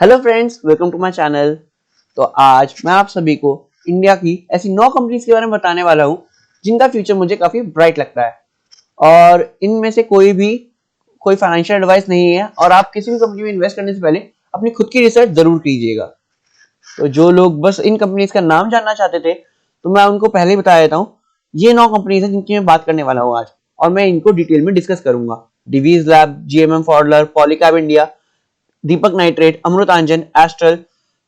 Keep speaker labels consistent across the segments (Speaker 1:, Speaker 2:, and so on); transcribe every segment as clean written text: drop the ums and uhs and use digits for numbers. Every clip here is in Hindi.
Speaker 1: Hello friends, welcome to my channel. तो आज मैं आप सभी को इंडिया की ऐसी 9 कंपनीज के बारे में बताने वाला हूं जिनका फ्यूचर मुझे काफी ब्राइट लगता है। और इनमें से कोई फाइनेंशियल एडवाइस नहीं है और आप किसी भी कंपनी में इन्वेस्ट करने से पहले अपनी खुद की रिसर्च जरूर कीजिएगा। तो जो लोग बस इन कंपनीज का नाम जानना चाहते थे तो मैं उनको पहले ही बता देता हूँ। ये 9 कंपनीज हैं जिनकी मैं बात करने वाला हूँ आज, और मैं इनको डिटेल में डिस्कस करूंगा। Divi's lab, GMM Pfaudler, Polycab India, Deepak nitrate, Amrutanjan, Astral,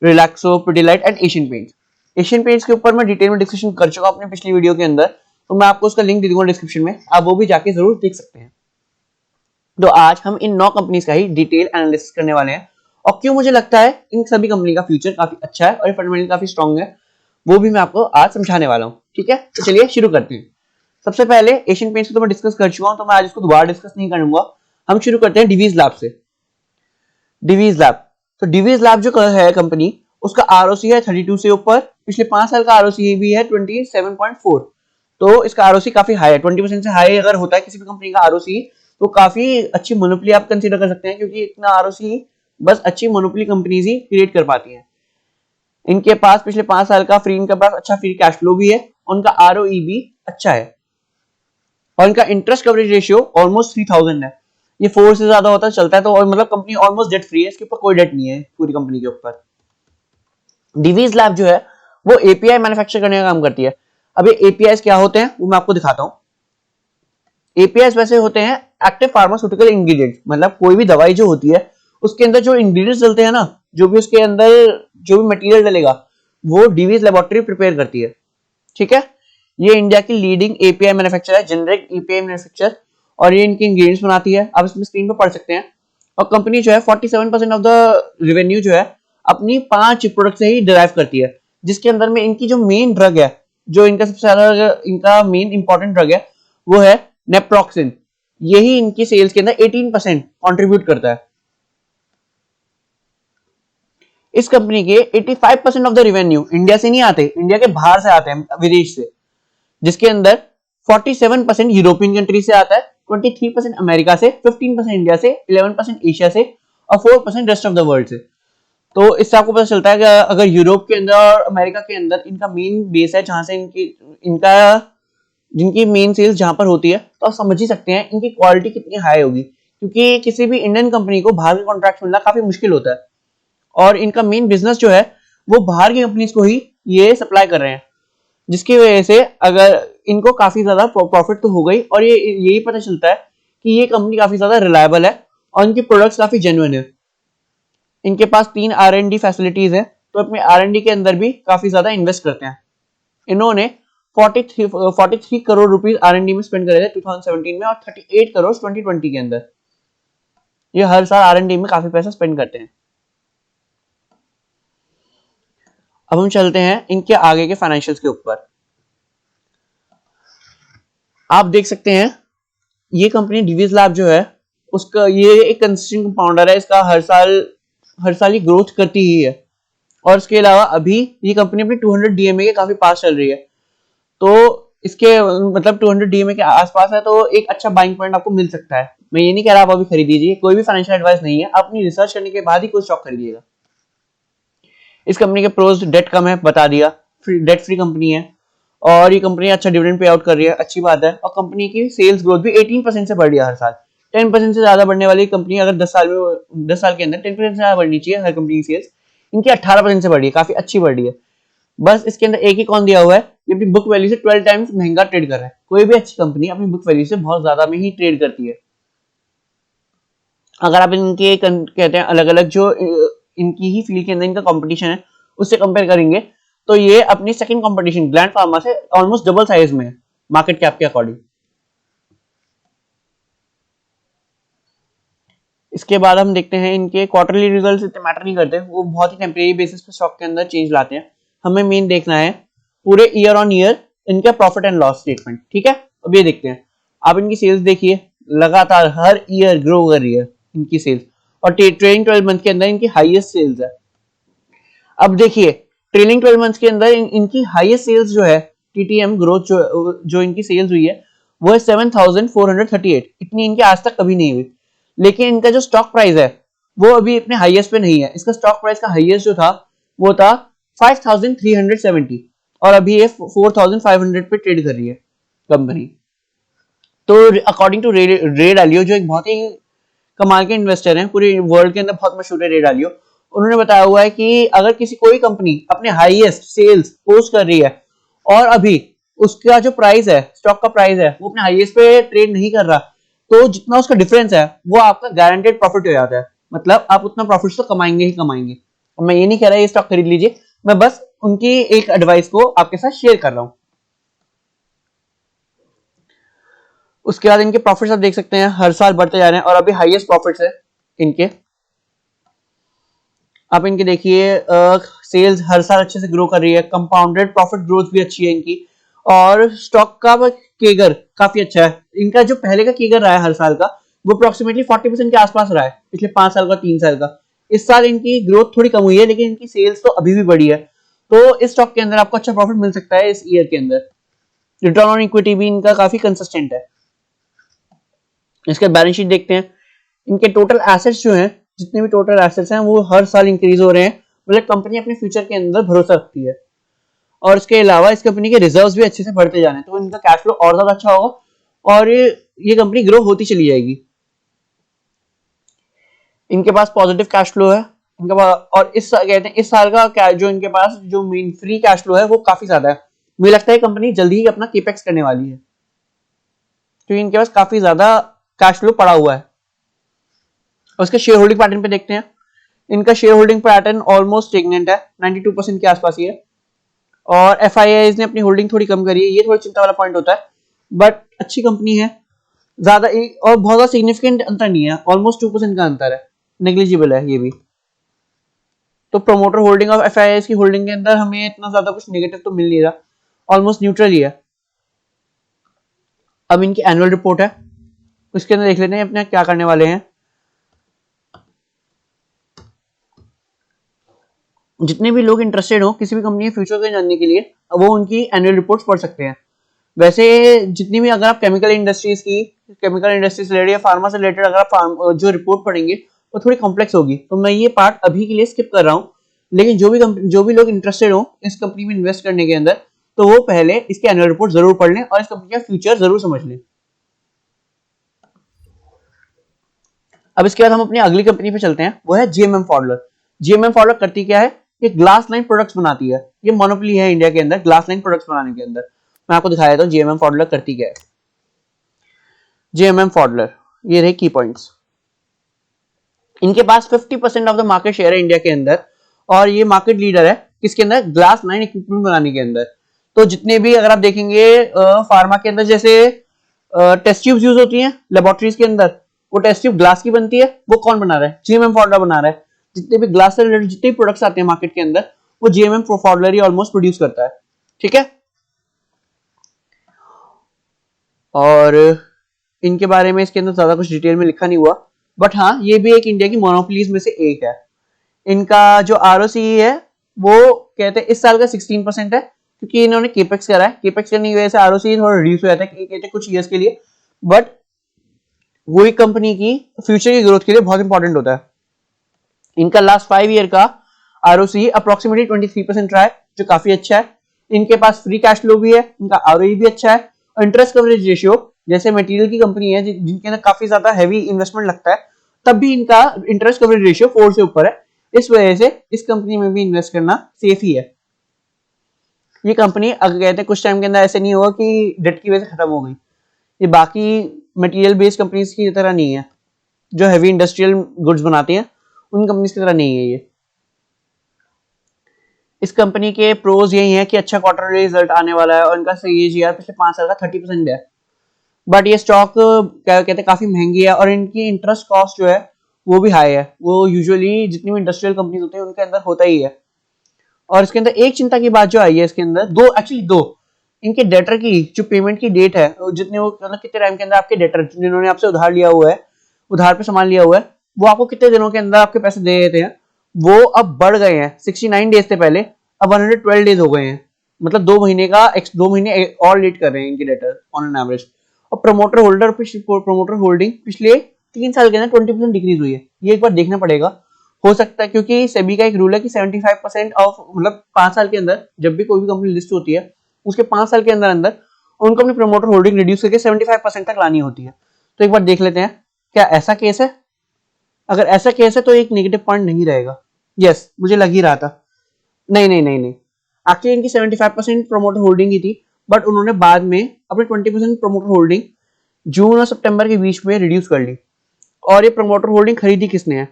Speaker 1: Relaxo, Pidilite and Asian Paints. Asian Paints के ऊपर मैं डिटेल में डिस्कशन कर चुका हूं अपनी पिछली वीडियो के अंदर, तो मैं आपको उसका लिंक दे दूंगा डिस्क्रिप्शन में, आप वो भी जाके जरूर देख सकते हैं। तो आज हम इन 9 कंपनीज का ही डिटेल एनालिसिस करने वाले हैं और क्यों मुझे लगता है इन सभी कंपनी का फ्यूचर काफी अच्छा है और फंडामेंटल काफी स्ट्रांग है, वो भी मैं आपको आज समझाने वाला हूँ। ठीक है, तो चलिए शुरू करते हैं। सबसे पहले एशियन पेंट्स को तो मैं डिस्कस कर चुका हूँ, तो मैं आज इसको दोबारा डिस्कस नहीं करूंगा। हम शुरू करते हैं डिवीज लैब से। डिवीज लैब, तो डिवीज लैब जो है कंपनी, उसका आरओसी है 32 से ऊपर। पिछले 5 साल का आरओसी भी है 27.4। तो इसका आरओसी काफी हाई है, 20% से हाई अगर होता है किसी भी कंपनी का आरओसी तो काफी अच्छी मोनोपोली आप कंसीडर कर सकते हैं, क्योंकि इतना आरओसी बस अच्छी मोनोपोली कंपनीज ही क्रिएट कर पाती हैं। इनके पास पिछले 5 साल का इनके पास अच्छा फ्री कैश फ्लो भी है, उनका आरओई भी अच्छा है और इनका इंटरेस्ट कवरेज रेशियो ऑलमोस्ट 3000 है। ये 4 से ज्यादा होता चलता है, तो और मतलब कंपनी ऑलमोस्ट डेट फ्री है, इसके ऊपर कोई डेट नहीं है पूरी कंपनी के ऊपर। डिवीज लैब जो है वो एपीआई मैन्युफैक्चर करने का काम करती है। अब ये एपीआई क्या होते हैं वो मैं आपको दिखाता हूं। एपीआई वैसे होते हैं एक्टिव फार्मास्यूटिकल इंग्रेडिएंट्स, मतलब कोई भी दवाई जो होती है उसके अंदर जो इंग्रेडिएंट्स डलते हैं ना, जो भी उसके अंदर जो भी मटेरियल डलेगा वो डिवीज लेबोरेटरी प्रिपेयर करती है। ठीक है, ये इंडिया की लीडिंग एपीआई मैन्युफैक्चरर है, जेनेरिक एपीआई मैन्युफैक्चरर, और ये इनके इंग्रेडिएंट्स बनाती है। आप इसमें स्क्रीन पर पढ़ सकते हैं। और कंपनी जो है 47% ऑफ द रेवेन्यू जो है अपनी 5 प्रोडक्ट से ही डिराइव करती है, जिसके अंदर में इनकी जो मेन ड्रग है, जो इनका सबसे ज्यादा इनका मेन इंपॉर्टेंट ड्रग है वो है नेप्रोक्सिन। यही इनकी सेल्स के अंदर 18% कंट्रीब्यूट करता है। इस कंपनी के 85% ऑफ द रेवेन्यू इंडिया से नहीं आते, इंडिया के बाहर से आते हैं, विदेश से, जिसके अंदर 47% यूरोपियन कंट्री से आता है, 23% अमेरिका से, 15% इंडिया से, 11% एशिया से और 4% रेस्ट ऑफ द वर्ल्ड से। तो इससे आपको पता चलता है कि अगर यूरोप के अंदर और अमेरिका के अंदर इनका मेन बेस है, जहां से इनका जिनकी मेन सेल्स जहां पर होती है, तो आप समझ ही सकते हैं इनकी क्वालिटी कितनी हाई होगी, क्योंकि किसी भी इंडियन कंपनी को बाहर के कॉन्ट्रैक्ट मिलना काफी मुश्किल होता है और इनका मेन बिजनेस जो है वो बाहर की कंपनीज को ही ये सप्लाई कर रहे हैं, जिसकी वजह से अगर इनको काफी ज्यादा प्रॉफिट तो हो गई। और ये यही पता चलता है कि ये कंपनी काफी ज्यादा रिलायबल है और इनके प्रोडक्ट्स काफी जेन्युइन है। इनके पास 3 R&D फैसिलिटीज है, तो अपने R&D के अंदर भी काफी ज्यादा इन्वेस्ट करते हैं। इन्होंने 43 करोड़ रुपीस R&D में स्पेंड करे थे 2017 में और 38 करोड़ 2020 के अंदर। ये हर साल R&D में काफी पैसा स्पेंड करते हैं। अब हम चलते हैं इनके आगे के फाइनेंशियल्स के ऊपर। आप देख सकते हैं ये कंपनी डिवीज लैब जो है उसका ये एक कंसिस्टेंट कंपाउंडर है, इसका हर साल ये ग्रोथ करती ही है। और इसके अलावा अभी ये कंपनी अपनी 200 डीएमए के काफी पास चल रही है, तो इसके मतलब 200 डीएमए के आसपास है, तो एक अच्छा बाइंग पॉइंट आपको मिल सकता है। मैं ये नहीं कह रहा आप अभी खरीदीजिए, कोई भी फाइनेंशियल एडवाइस नहीं है, आप अपनी रिसर्च करने के बाद ही कोई स्टॉक खरीदिएगा। इस कंपनी के प्रोज, डेट कम है बता दिया, डेट फ्री कंपनी है और ये कंपनी अच्छा डिविडेंड पे आउट कर रही है, अच्छी बात है। और कंपनी की सेल्स ग्रोथ भी 18% से बढ़ रही है हर साल। 10% से ज्यादा बढ़ने वाली कंपनी अगर 10 साल के अंदर 10% से ज्यादा बढ़नी चाहिए हर कंपनी की सेल्स, इनकी 18% से बढ़ रही है, काफी अच्छी बढ़ रही है। बस इसके अंदर एक ही कौन दिया हुआ है, ये अपनी बुक वैल्यू से 12 टाइम्स महंगा ट्रेड कर रहा है। कोई भी अच्छी कंपनी अपनी बुक वैल्यू से बहुत ज्यादा में ही ट्रेड करती है। अगर आप इनके कहते हैं अलग अलग जो इनकी ही फील्ड के अंदर इनका कंपटीशन है उससे कंपेयर करेंगे, तो ये अपनी सेकंड कंपटीशन ग्लैंड फार्मा से ऑलमोस्ट डबल साइज में है मार्केट कैप के अकॉर्डिंग। इसके बाद हम देखते हैं इनके क्वार्टरली रिजल्ट्स इतने मैटर नहीं करते, वो बहुत ही टेम्परेरी बेसिस पे स्टॉक के अंदर चेंज लाते हैं। हमें मेन देखना है पूरे ईयर ऑन ईयर इनका प्रॉफिट एंड लॉस स्टेटमेंट। ठीक है, अब ये देखते हैं। आप इनकी सेल्स देखिए, लगातार हर ईयर ग्रो कर रही है इनकी सेल्स और ट्रेलिंग 12 मंथ के अंदर इनकी हाईएस्ट सेल्स है। अब देखिए ट्रेलिंग 12 मंथ्स के अंदर इनकी हाईएस्ट सेल्स जो है, टीटीएम ग्रोथ जो इनकी सेल्स हुई है वो है 7438। इतनी इनकी आज तक कभी नहीं हुई। लेकिन इनका जो स्टॉक प्राइस है वो अभी अपने हाईएस्ट पे नहीं है। इसका स्टॉक प्राइस का हाईएस्ट जो था वो था 5370 और अभी ये 4500 पे ट्रेड कर रही है कंपनी। तो अकॉर्डिंग टू रे डालियो, जो एक बहुत ही कमाल के इन्वेस्टर हैं, पूरे वर्ल्ड के अंदर बहुत मशहूर है रे डालियो, उन्होंने बताया हुआ है कि अगर किसी कोई कंपनी अपने हाईएस्ट सेल्स पोस्ट कर रही है और अभी उसका जो प्राइस है, स्टॉक का प्राइस है, वो अपने हाईएस्ट पे ट्रेड नहीं कर रहा, तो जितना उसका डिफरेंस है वो आपका गारंटेड प्रॉफिट हो जाता है। मतलब आप उतना प्रॉफिट तो कमाएंगे ही कमाएंगे। मैं ये नहीं कह रहा ये स्टॉक खरीद लीजिए, मैं बस उनकी एक एडवाइस को आपके साथ शेयर कर रहा हूं। उसके बाद इनके प्रॉफिट्स आप देख सकते हैं हर साल बढ़ते जा रहे हैं और अभी हाईएस्ट प्रॉफिट्स है इनके। आप इनके देखिए सेल्स हर साल अच्छे से ग्रो कर रही है, कंपाउंडेड प्रॉफिट ग्रोथ भी अच्छी है इनकी, और स्टॉक का केगर काफी अच्छा है। इनका जो पहले का केगर रहा है हर साल का, वो अप्रोक्सीमेटली 40% के आसपास रहा है पिछले 5 साल का, 3 साल का। इस साल इनकी ग्रोथ थोड़ी कम हुई है, लेकिन इनकी सेल्स तो अभी भी बढ़ी है। तो इस स्टॉक के अंदर आपको अच्छा प्रॉफिट मिल सकता है इस ईयर के अंदर। रिटर्न ऑन इक्विटी भी इनका काफी कंसिस्टेंट है। इसके बैलेंस शीट देखते हैं। इनके टोटल एसेट्स जो हैं, जितने भी टोटल एसेट्स हैं, वो हर साल इंक्रीज हो रहे हैं। मतलब कंपनी अपने फ्यूचर के अंदर भरोसा रखती है। और इसके अलावा इस कंपनी के रिजर्व्स भी अच्छे से बढ़ते जा रहे हैं, तो इनका कैश फ्लो और ज्यादा अच्छा होगा और ये कंपनी ग्रो होती चली जाएगी। इनके पास पॉजिटिव कैश फ्लो है इनके पास, और इस कहते हैं इस साल का जो इनके पास जो मेन फ्री कैश फ्लो है वो काफी ज्यादा है। मुझे लगता है कंपनी जल्दी ही अपना केपेक्स करने वाली है, क्योंकि इनके पास काफी ज्यादा कैश फ्लो पड़ा हुआ है। और उसके शेयर होल्डिंग पैटर्न पे देखते हैं। इनका share holding pattern almost stagnant है, 92% के आसपास ही है। और एफआईआईज ने अपनी होल्डिंग थोड़ी कम करी है, ये थोड़ा चिंता वाला पॉइंट होता है, बट अच्छी कंपनी है। ज्यादा और बहुत ज्यादा सिग्निफिकेंट अंतर नहीं है, ऑलमोस्ट 2% का अंतर है, नेग्लिजिबल है ये भी। तो प्रोमोटर होल्डिंग ऑफ एफआईआईज की होल्डिंग के अंदर हमें इतना ज्यादा कुछ नेगेटिव तो मिल नहीं रहा, ऑलमोस्ट न्यूट्रल ही है। अब इनकी एनुअल रिपोर्ट है, उसके अंदर देख लेते हैं अपने क्या करने वाले हैं। जितने भी लोग इंटरेस्टेड हो किसी भी कंपनी के फ्यूचर को जानने के लिए, वो उनकी एनुअल रिपोर्ट्स पढ़ सकते हैं। वैसे जितनी भी, अगर आप केमिकल इंडस्ट्री से रिलेटेड या फार्मा से रिलेटेड अगर आप जो रिपोर्ट पढ़ेंगे वो थोड़ी कॉम्प्लेक्स होगी, तो मैं ये पार्ट अभी के लिए स्किप कर रहा हूँ। लेकिन जो भी लोग इंटरेस्टेड हो इस कंपनी में इन्वेस्ट करने के अंदर, तो वो पहले इसकी एनुअल रिपोर्ट जरूर पढ़ लें और इस कंपनी का फ्यूचर जरूर समझ लें। अब इसके बाद हम अपनी अगली कंपनी पे चलते हैं, वो है जीएमएम फॉडलर। जीएमएम फॉडलर करती क्या है? ये ग्लास लाइन प्रोडक्ट्स बनाती है। ये मोनोपोली है इंडिया के अंदर ग्लास लाइन प्रोडक्ट्स बनाने के अंदर। मैं आपको दिखाया था जीएमएम फॉडलर करती क्या है। जीएमएम फॉडलर, ये रहे की पॉइंट्स। इनके पास 50% ऑफ द मार्केट शेयर है इंडिया के अंदर, और ये मार्केट लीडर है किसके अंदर? ग्लास लाइन इक्विपमेंट बनाने के अंदर। तो जितने भी अगर आप देखेंगे फार्मा के अंदर जैसे टेस्ट ट्यूब्स यूज होती हैं लेबोरेटरीज के अंदर, वो टेस्ट ट्यूब ग्लास की बनती है, वो कौन बना रहा है? जीएमएम फॉडलर बना रहा है। जितने भी ग्लास से रिलेटेड जितने भी प्रोडक्ट्स आते हैं मार्केट के अंदर, वो जीएमएम फॉडलर ही ऑलमोस्ट प्रोड्यूस करता है। ठीक है। और इनके बारे में इसके अंदर ज्यादा कुछ डिटेल में लिखा नहीं हुआ, बट हाँ ये भी एक इंडिया की मोनोपोलीज में से एक है। इनका जो आरओसी है वो कहते हैं इस साल का 16% है, क्योंकि इन्होंने केपेक्स करा है। केपेक्स करने की वजह से आरओसी थोड़ा रिड्यूस हो जाता है कहते कुछ ईयर्स के लिए, बट वही कंपनी की फ्यूचर की ग्रोथ के लिए बहुत इंपॉर्टेंट होता है। इनका लास्ट 5 ईयर का आरओसी अप्रोक्सीमेटली 23% रहा है, जो काफी अच्छा है। इनके पास फ्री कैश फ्लो भी है, इनका आरओई भी अच्छा है। इंटरेस्ट कवरेज रेशियो, जैसे मटेरियल की कंपनी है जिनके अंदर काफी ज्यादा हैवी इन्वेस्टमेंट लगता है, तब भी इनका इंटरेस्ट कवरेज रेशियो 4 से ऊपर है। इस वजह से इस कंपनी में भी इन्वेस्ट करना सेफ ही है। ये कंपनी अगर कहते हैं कुछ टाइम के अंदर ऐसे नहीं होगा कि डेट की वजह से खत्म हो गई। ये बाकी मटेरियल बेस्ड कंपनीज की तरह नहीं है, जो हैवी इंडस्ट्रियल गुड्स बनाती हैं, उन कंपनीज की तरह नहीं है ये। इस कंपनी के प्रोज यही है कि अच्छा क्वार्टरली रिजल्ट आने वाला है और इनका सीएजीआर पिछले 5 साल का 30% है। बट ये स्टॉक कहते हैं काफी महंगी है, और इनकी इंटरेस्ट कॉस्ट जो है वो भी हाई है। वो यूजुअली जितनी भी इंडस्ट्रियल कंपनीज होती है उनके अंदर होता ही है। और इसके अंदर एक चिंता की बात जो आई है इसके अंदर, दो इनके डेटर की जो पेमेंट की डेट है, जितने वो मतलब कितने टाइम के अंदर आपके डेटर जिन्होंने आपसे उधार लिया हुआ है, उधार पे सामान लिया हुआ है, वो आपको कितने दिनों के अंदर आपके पैसे दे देते हैं, वो अब बढ़ गए हैं। 69 डेज थे पहले, अब 112 डेज हो गए हैं। मतलब 2 महीने का 2 महीने और लेट कर रहे हैं इनके डेटर ऑन एन एवरेज। और प्रोमोटर होल्डिंग पिछले 3 साल के अंदर 20% डिक्रीज हुई है। ये एक बार देखना पड़ेगा, हो सकता है क्योंकि सेबी का एक रूल है कि 75% ऑफ मतलब 5 साल के अंदर जब भी कोई भी कंपनी लिस्ट होती है उसके 5 साल के अंदर अंदर उनको अपनी प्रमोटर होल्डिंग रिड्यूस करके 75% तक लानी होती है। तो एक बार देख लेते हैं क्या ऐसा केस है। अगर ऐसा केस है तो एक नेगेटिव पॉइंट नहीं रहेगा। यस, मुझे लग ही रहा था। नहीं नहीं नहीं नहीं, एक्चुअली इनकी 75% प्रमोटर होल्डिंग ही थी, बट उन्होंने बाद में अपने 20% प्रमोटर होल्डिंग जून और सितंबर के बीच में रिड्यूस कर ली। और ये प्रमोटर होल्डिंग खरीदी किसने है?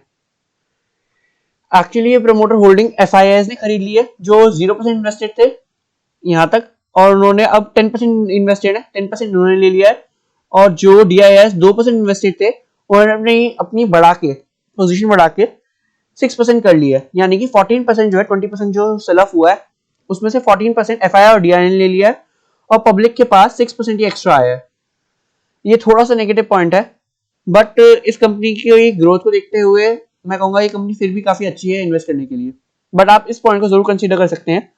Speaker 1: एक्चुअली ये प्रमोटर होल्डिंग एफआईआईज ने खरीद ली है जो 0% इन्वेस्टेड थे यहाँ तक, और उन्होंने अब 10% इन्वेस्टेड है, 10% उन्होंने ले लिया है। और जो डीआईएस 2% इन्वेस्टेड थे उन्होंने अपनी अपनी बढ़ा के पोजीशन बढ़ा के 6% कर लिया है, यानी कि 14% जो है 20% जो सेल ऑफ हुआ है उसमें से 14% एफआईआई और डीआईआई ने ले लिया है और पब्लिक के पास 6% ही एक्स्ट्रा आया है। ये थोड़ा सा नेगेटिव पॉइंट है, बट इस कंपनी की ग्रोथ को देखते हुए मैं कहूंगा ये कंपनी फिर भी काफी अच्छी है इन्वेस्ट करने के लिए। बट आप इस पॉइंट को जरूर कंसीडर कर सकते हैं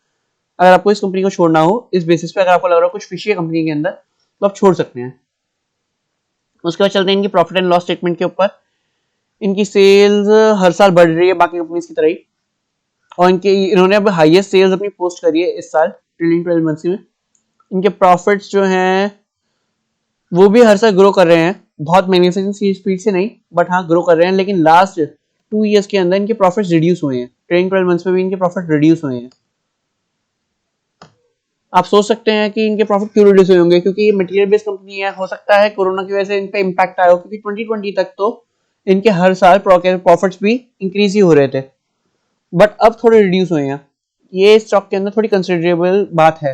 Speaker 1: अगर आपको इस कंपनी को छोड़ना हो इस बेसिस पे। अगर आपको लग रहा हो कुछ फिशी है कंपनी के अंदर तो आप छोड़ सकते हैं। उसके बाद चलते हैं इनकी प्रॉफिट एंड लॉस स्टेटमेंट के ऊपर। इनकी सेल्स हर साल बढ़ रही है बाकी कंपनीज की तरह ही, और इन्होंने अब हाईएस्ट सेल्स अपनी पोस्ट करी है इस साल ट्रेलिंग 12 मंथ्स में। इनके प्रॉफिट्स जो हैं वो भी हर साल ग्रो कर रहे हैं, बहुत मैग्निफिसेंट स्पीड से नहीं बट हाँ ग्रो कर रहे हैं। लेकिन लास्ट 2 ईयर्स के अंदर इनके प्रॉफिट्स रिड्यूस हुए हैं, ट्रेलिंग 12 मंथ्स में भी इनके प्रॉफिट रिड्यूस हुए हैं। आप सोच सकते हैं कि इनके प्रॉफिट क्यों रिड्यूस हुए होंगे, क्योंकि ये मटेरियल बेस्ड कंपनी है, हो सकता है कोरोना की वजह से इन पे इम्पैक्ट आया हो, क्योंकि 2020 तक तो इनके हर साल प्रॉफिट्स भी इंक्रीज ही हो रहे थे, बट अब थोड़े रिड्यूस हुए हैं। ये स्टॉक के अंदर थोड़ी कंसिडरेबल बात है।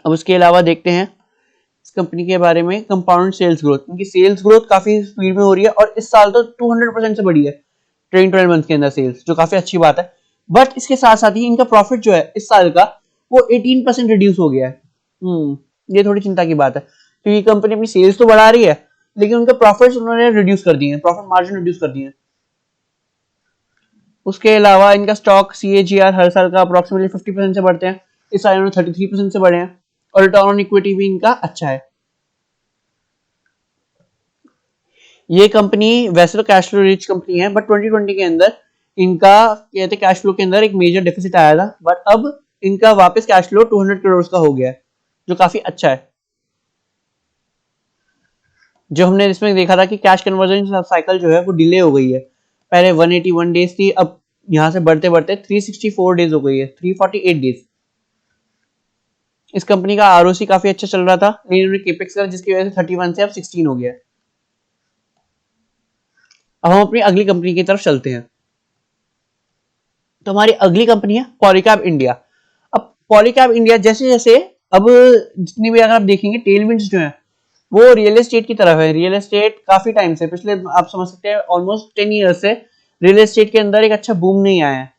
Speaker 1: अब उसके अलावा देखते हैं इस कंपनी के बारे में कंपाउंड सेल्स ग्रोथ। इनकी सेल्स ग्रोथ काफी स्पीड में हो रही है और इस साल तो 200% से बढ़ी है ट्रेलिंग 12 मंथ के अंदर सेल्स, जो काफी अच्छी बात है। बट इसके साथ साथ ही इनका प्रॉफिट जो है इस साल का वो 18% रिड्यूस हो गया है। ये थोड़ी चिंता की बात है क्योंकि कंपनी अपनी सेल्स तो बढ़ा रही है लेकिन उनके प्रॉफिट्स उन्होंने रिड्यूस कर दिए हैं, प्रॉफिट मार्जिन रिड्यूस कर दिए हैं। उसके अलावा इनका स्टॉक सीएजीआर हर साल का अप्रोक्सीमेटली 50% से बढ़ते हैं, इस साल इन्होंने 33% से बढ़े हैं और रिटर्न ऑन इक्विटी भी इनका अच्छा है। ये कंपनी वैसे तो कैश फ्लो रिच कंपनी है, बट 2020 के अंदर इनका कहते कैश फ्लो के अंदर एक मेजर डेफिसिट आया था, बट अब इनका वापस कैश फ्लो 200 करोड़ का हो गया है जो काफी अच्छा है। जो हमने इसमें देखा था कि कैश कन्वर्जन साइकिल जो है वो डिले हो गई है, पहले 181 डेज थी, अब यहां से बढ़ते बढ़ते 364 डेज हो गई है, 348 डेज। इस कंपनी का आरओसी काफी अच्छा चल रहा था लेकिन उन्होंने केपेक्स करा जिसकी वजह से 31 से अब 16 हो गया है। अब हम अपनी अगली कंपनी की तरफ चलते हैं। तो हमारी अगली कंपनी है पॉलीकैब इंडिया। अब पॉलीकैब इंडिया जैसे जैसे अब जितनी भी अगर आप देखेंगे टेलविंड्स जो है वो रियल एस्टेट की तरफ है। रियल एस्टेट काफी टाइम से, पिछले आप समझ सकते हैं ऑलमोस्ट 10 ईयर से रियल एस्टेट के अंदर एक अच्छा बूम नहीं आया है,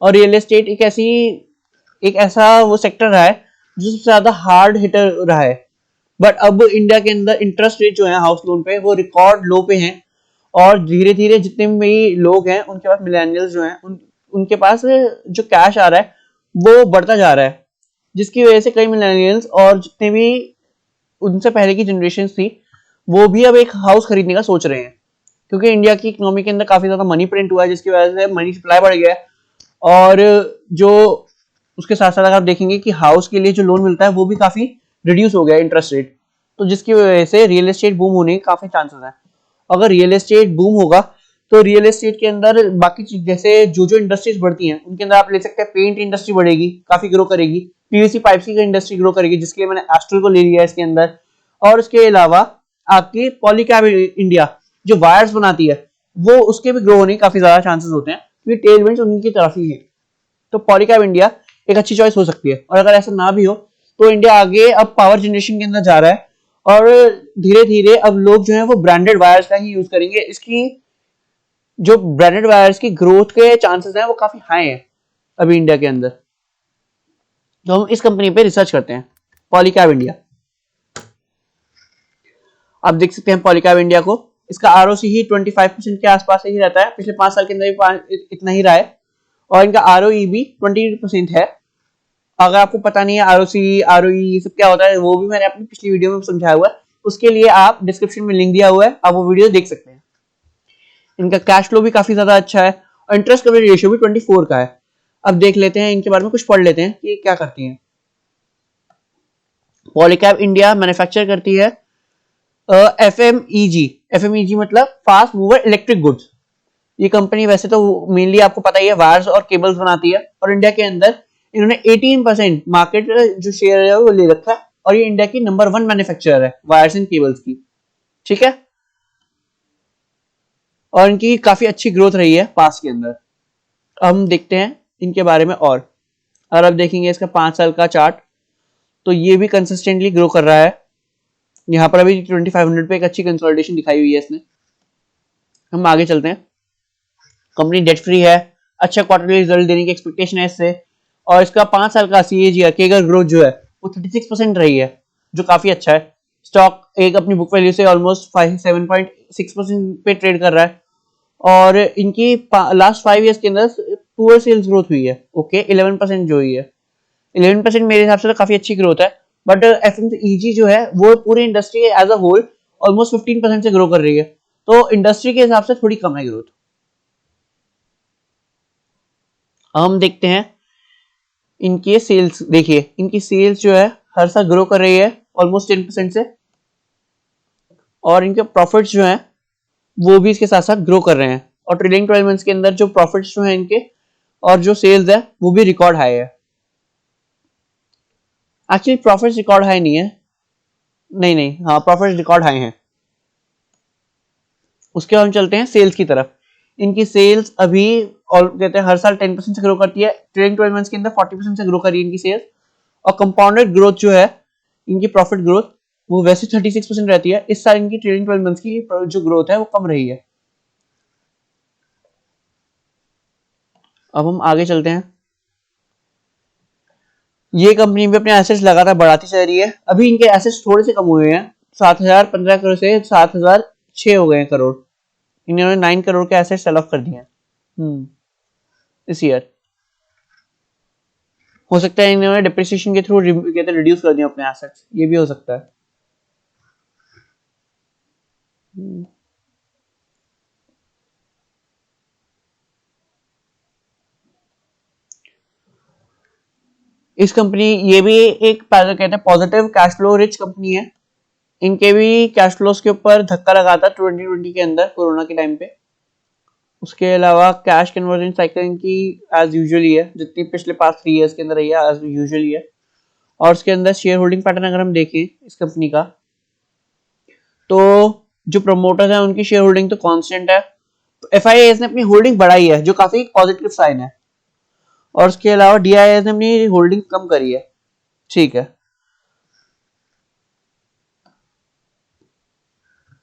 Speaker 1: और रियल एस्टेट एक ऐसा वो सेक्टर रहा है जो सबसे ज्यादा हार्ड हिटर रहा है। बट अब इंडिया के अंदर इंटरेस्ट रेट जो है हाउस लोन पे वो रिकॉर्ड लो पे हैं, और धीरे धीरे जितने भी लोग हैं उनके पास मिलेनियल्स जो हैं उनके पास जो कैश आ रहा है वो बढ़ता जा रहा है, जिसकी वजह से कई मिलेनियल्स और जितने भी उनसे पहले की जनरेशन थी वो भी अब एक हाउस खरीदने का सोच रहे हैं, क्योंकि इंडिया की इकोनॉमी के अंदर काफी ज्यादा मनी प्रिंट हुआ है जिसकी वजह से मनी सप्लाई बढ़ गया है। और जो उसके साथ साथ अगर आप देखेंगे कि हाउस के लिए जो लोन मिलता है वो भी काफी रिड्यूस हो गया है इंटरेस्ट रेट, तो जिसकी वजह से रियल एस्टेट बूम होने के काफी चांसेस हैं। अगर रियल एस्टेट बूम होगा तो रियल एस्टेट के अंदर बाकी चीज जैसे जो जो इंडस्ट्रीज बढ़ती हैं उनके अंदर आप ले सकते हैं पेंट इंडस्ट्री बढ़ेगी, काफी ग्रो करेगी, पीवीसी पाइप्स की इंडस्ट्री ग्रो करेगी जिसके लिए मैंने एस्ट्रल को ले लिया है इसके अंदर। और उसके अलावा आपकी पॉलीकैब इंडिया जो वायर्स बनाती है वो उसके भी ग्रो होने के काफी ज्यादा चांसेस होते हैं क्योंकि टेलविंड्स उनकी तरफ ही है। तो पॉलीकैब इंडिया एक अच्छी चॉइस हो सकती है। और अगर ऐसा ना भी हो तो इंडिया आगे अब पावर जनरेशन के अंदर जा रहा है और धीरे धीरे अब लोग जो है वो ब्रांडेड वायर्स का ही यूज करेंगे। इसकी जो ब्रांडेड वायर्स की ग्रोथ के चांसेस हैं वो काफी हाई है अभी इंडिया के अंदर। तो हम इस कंपनी पे रिसर्च करते हैं पॉलीकैब इंडिया। आप देख सकते हैं पॉलीकैब इंडिया को, इसका आरओसी ही 25% के आसपास ही रहता है, पिछले 5 साल के अंदर भी इतना ही रहा है, और इनका आरओई भी 20% है। अगर आपको पता नहीं है आरओसी आरओई ये सब क्या होता है वो भी मैंने अपनी पिछली वीडियो में समझाया हुआ है, उसके लिए आप डिस्क्रिप्शन में लिंक दिया हुआ है, आप वो वीडियो देख सकते हैं। इनका कैश फ्लो भी काफी ज्यादा अच्छा है और इंटरेस्ट कवरेज रेशियो भी 24 का है। अब देख लेते हैं इनके बारे में, कुछ पढ़ लेते हैं कि क्या करती हैं। पॉलीकैब इंडिया मैन्युफैक्चर करती है एफएमईजी। एफएमईजी मतलब फास्ट मूवर इलेक्ट्रिक गुड्स। ये कंपनी वैसे तो मेनली आपको पता ही है वायर्स और केबल्स बनाती है, और इंडिया के अंदर इन्होंने 18% मार्केट जो शेयर है वो ले रखा है, और ये इंडिया की नंबर 1 मैन्युफैक्चरर है वायर्स एंड केबल्स की। ठीक है, और इनकी काफी अच्छी ग्रोथ रही है पास के अंदर। हम देखते हैं इनके बारे में और अब देखेंगे इसका 5 साल का चार्ट, तो ये भी कंसिस्टेंटली ग्रो कर रहा है। यहाँ पर अभी 2500 पे एक अच्छी कंसोलिडेशन दिखाई हुई है इसने। हम आगे चलते हैं। कंपनी डेट फ्री है, अच्छा क्वार्टरली रिजल्ट देने की एक्सपेक्टेशन है इससे, और इसका 5 साल का सीएजीआर केगर ग्रोथ जो है वो 36% रही है, जो काफी अच्छा है। स्टॉक एक अपनी बुक वैल्यू से ऑलमोस्ट 7.6% पे ट्रेड कर रहा है, और इनकी लास्ट 5 इयर्स के अंदर पुअर सेल्स ग्रोथ हुई है। ओके, 11% जो हुई है, 11% मेरे हिसाब से तो काफी अच्छी ग्रोथ है। बट एफएमईजी जो है वो पूरी industry as a whole almost 15% से ग्रो कर रही है, तो इंडस्ट्री के हिसाब से थोड़ी कम है ग्रोथ। हम देखते हैं इनकी सेल्स। देखिए इनकी सेल्स जो है हर साल ग्रो कर रही है ऑलमोस्ट 10% से, और इनके प्रॉफिट्स जो है वो भी इसके साथ साथ ग्रो कर रहे हैं, और ट्रेलिंग 12 मंथ्स के अंदर जो प्रॉफिट्स जो है इनके और जो सेल्स है वो भी रिकॉर्ड हाई है। एक्चुअली प्रॉफिट्स रिकॉर्ड हाई नहीं है, नहीं, हाँ प्रॉफिट्स रिकॉर्ड हाई हैं। उसके बाद हम चलते हैं सेल्स की तरफ। इनकी सेल्स अभी और कहते हैं हर साल 10% से ग्रो करती है, ट्रेलिंग 12 मंथ्स के अंदर 40% से ग्रो करी है इनकी सेल्स, और कंपाउंडेड ग्रोथ जो है इनकी प्रॉफिट ग्रोथ वो वैसे 36% रहती है। इस साल इनकी ट्रेलिंग 12 मंथ्स की जो ग्रोथ है वो कम रही है। अब हम आगे चलते हैं। ये कंपनी भी अपने एसेट्स लगातार बढ़ाती चल रही है। अभी इनके एसेट्स थोड़े से कम हुए हैं, 7015 करोड़ से 7006 हो गए करोड़। इन्होंने 9 करोड़ के एसेट सेल ऑफ कर दिए हैं इस ईयर। हो सकता है इन्होंने डिप्रिसिएशन के थ्रू कहते हैं रिड्यूस कर दिया अपने एसेट्स, ये भी हो सकता है। इस कंपनी ये भी एक कहते हैं positive cash flow rich company है। इनके भी कैश फ्लोस के ऊपर धक्का लगा था 2020 के अंदर कोरोना के टाइम पे। उसके अलावा कैश कन्वर्जन साइकिल इनकी एज यूजुअली है, जितनी पिछले पास 3 इयर्स के अंदर रही है एज यूजुअली है। और उसके अंदर शेयर होल्डिंग पैटर्न अगर हम देखें इस कंपनी का, तो जो प्रमोटर्स हैं उनकी शेयर होल्डिंग तो कांस्टेंट है। एफआईआईएस ने अपनी होल्डिंग बढ़ाई है, जो काफी पॉजिटिव साइन है, और उसके अलावा डीआईएस ने अपनी होल्डिंग कम करी है। ठीक है,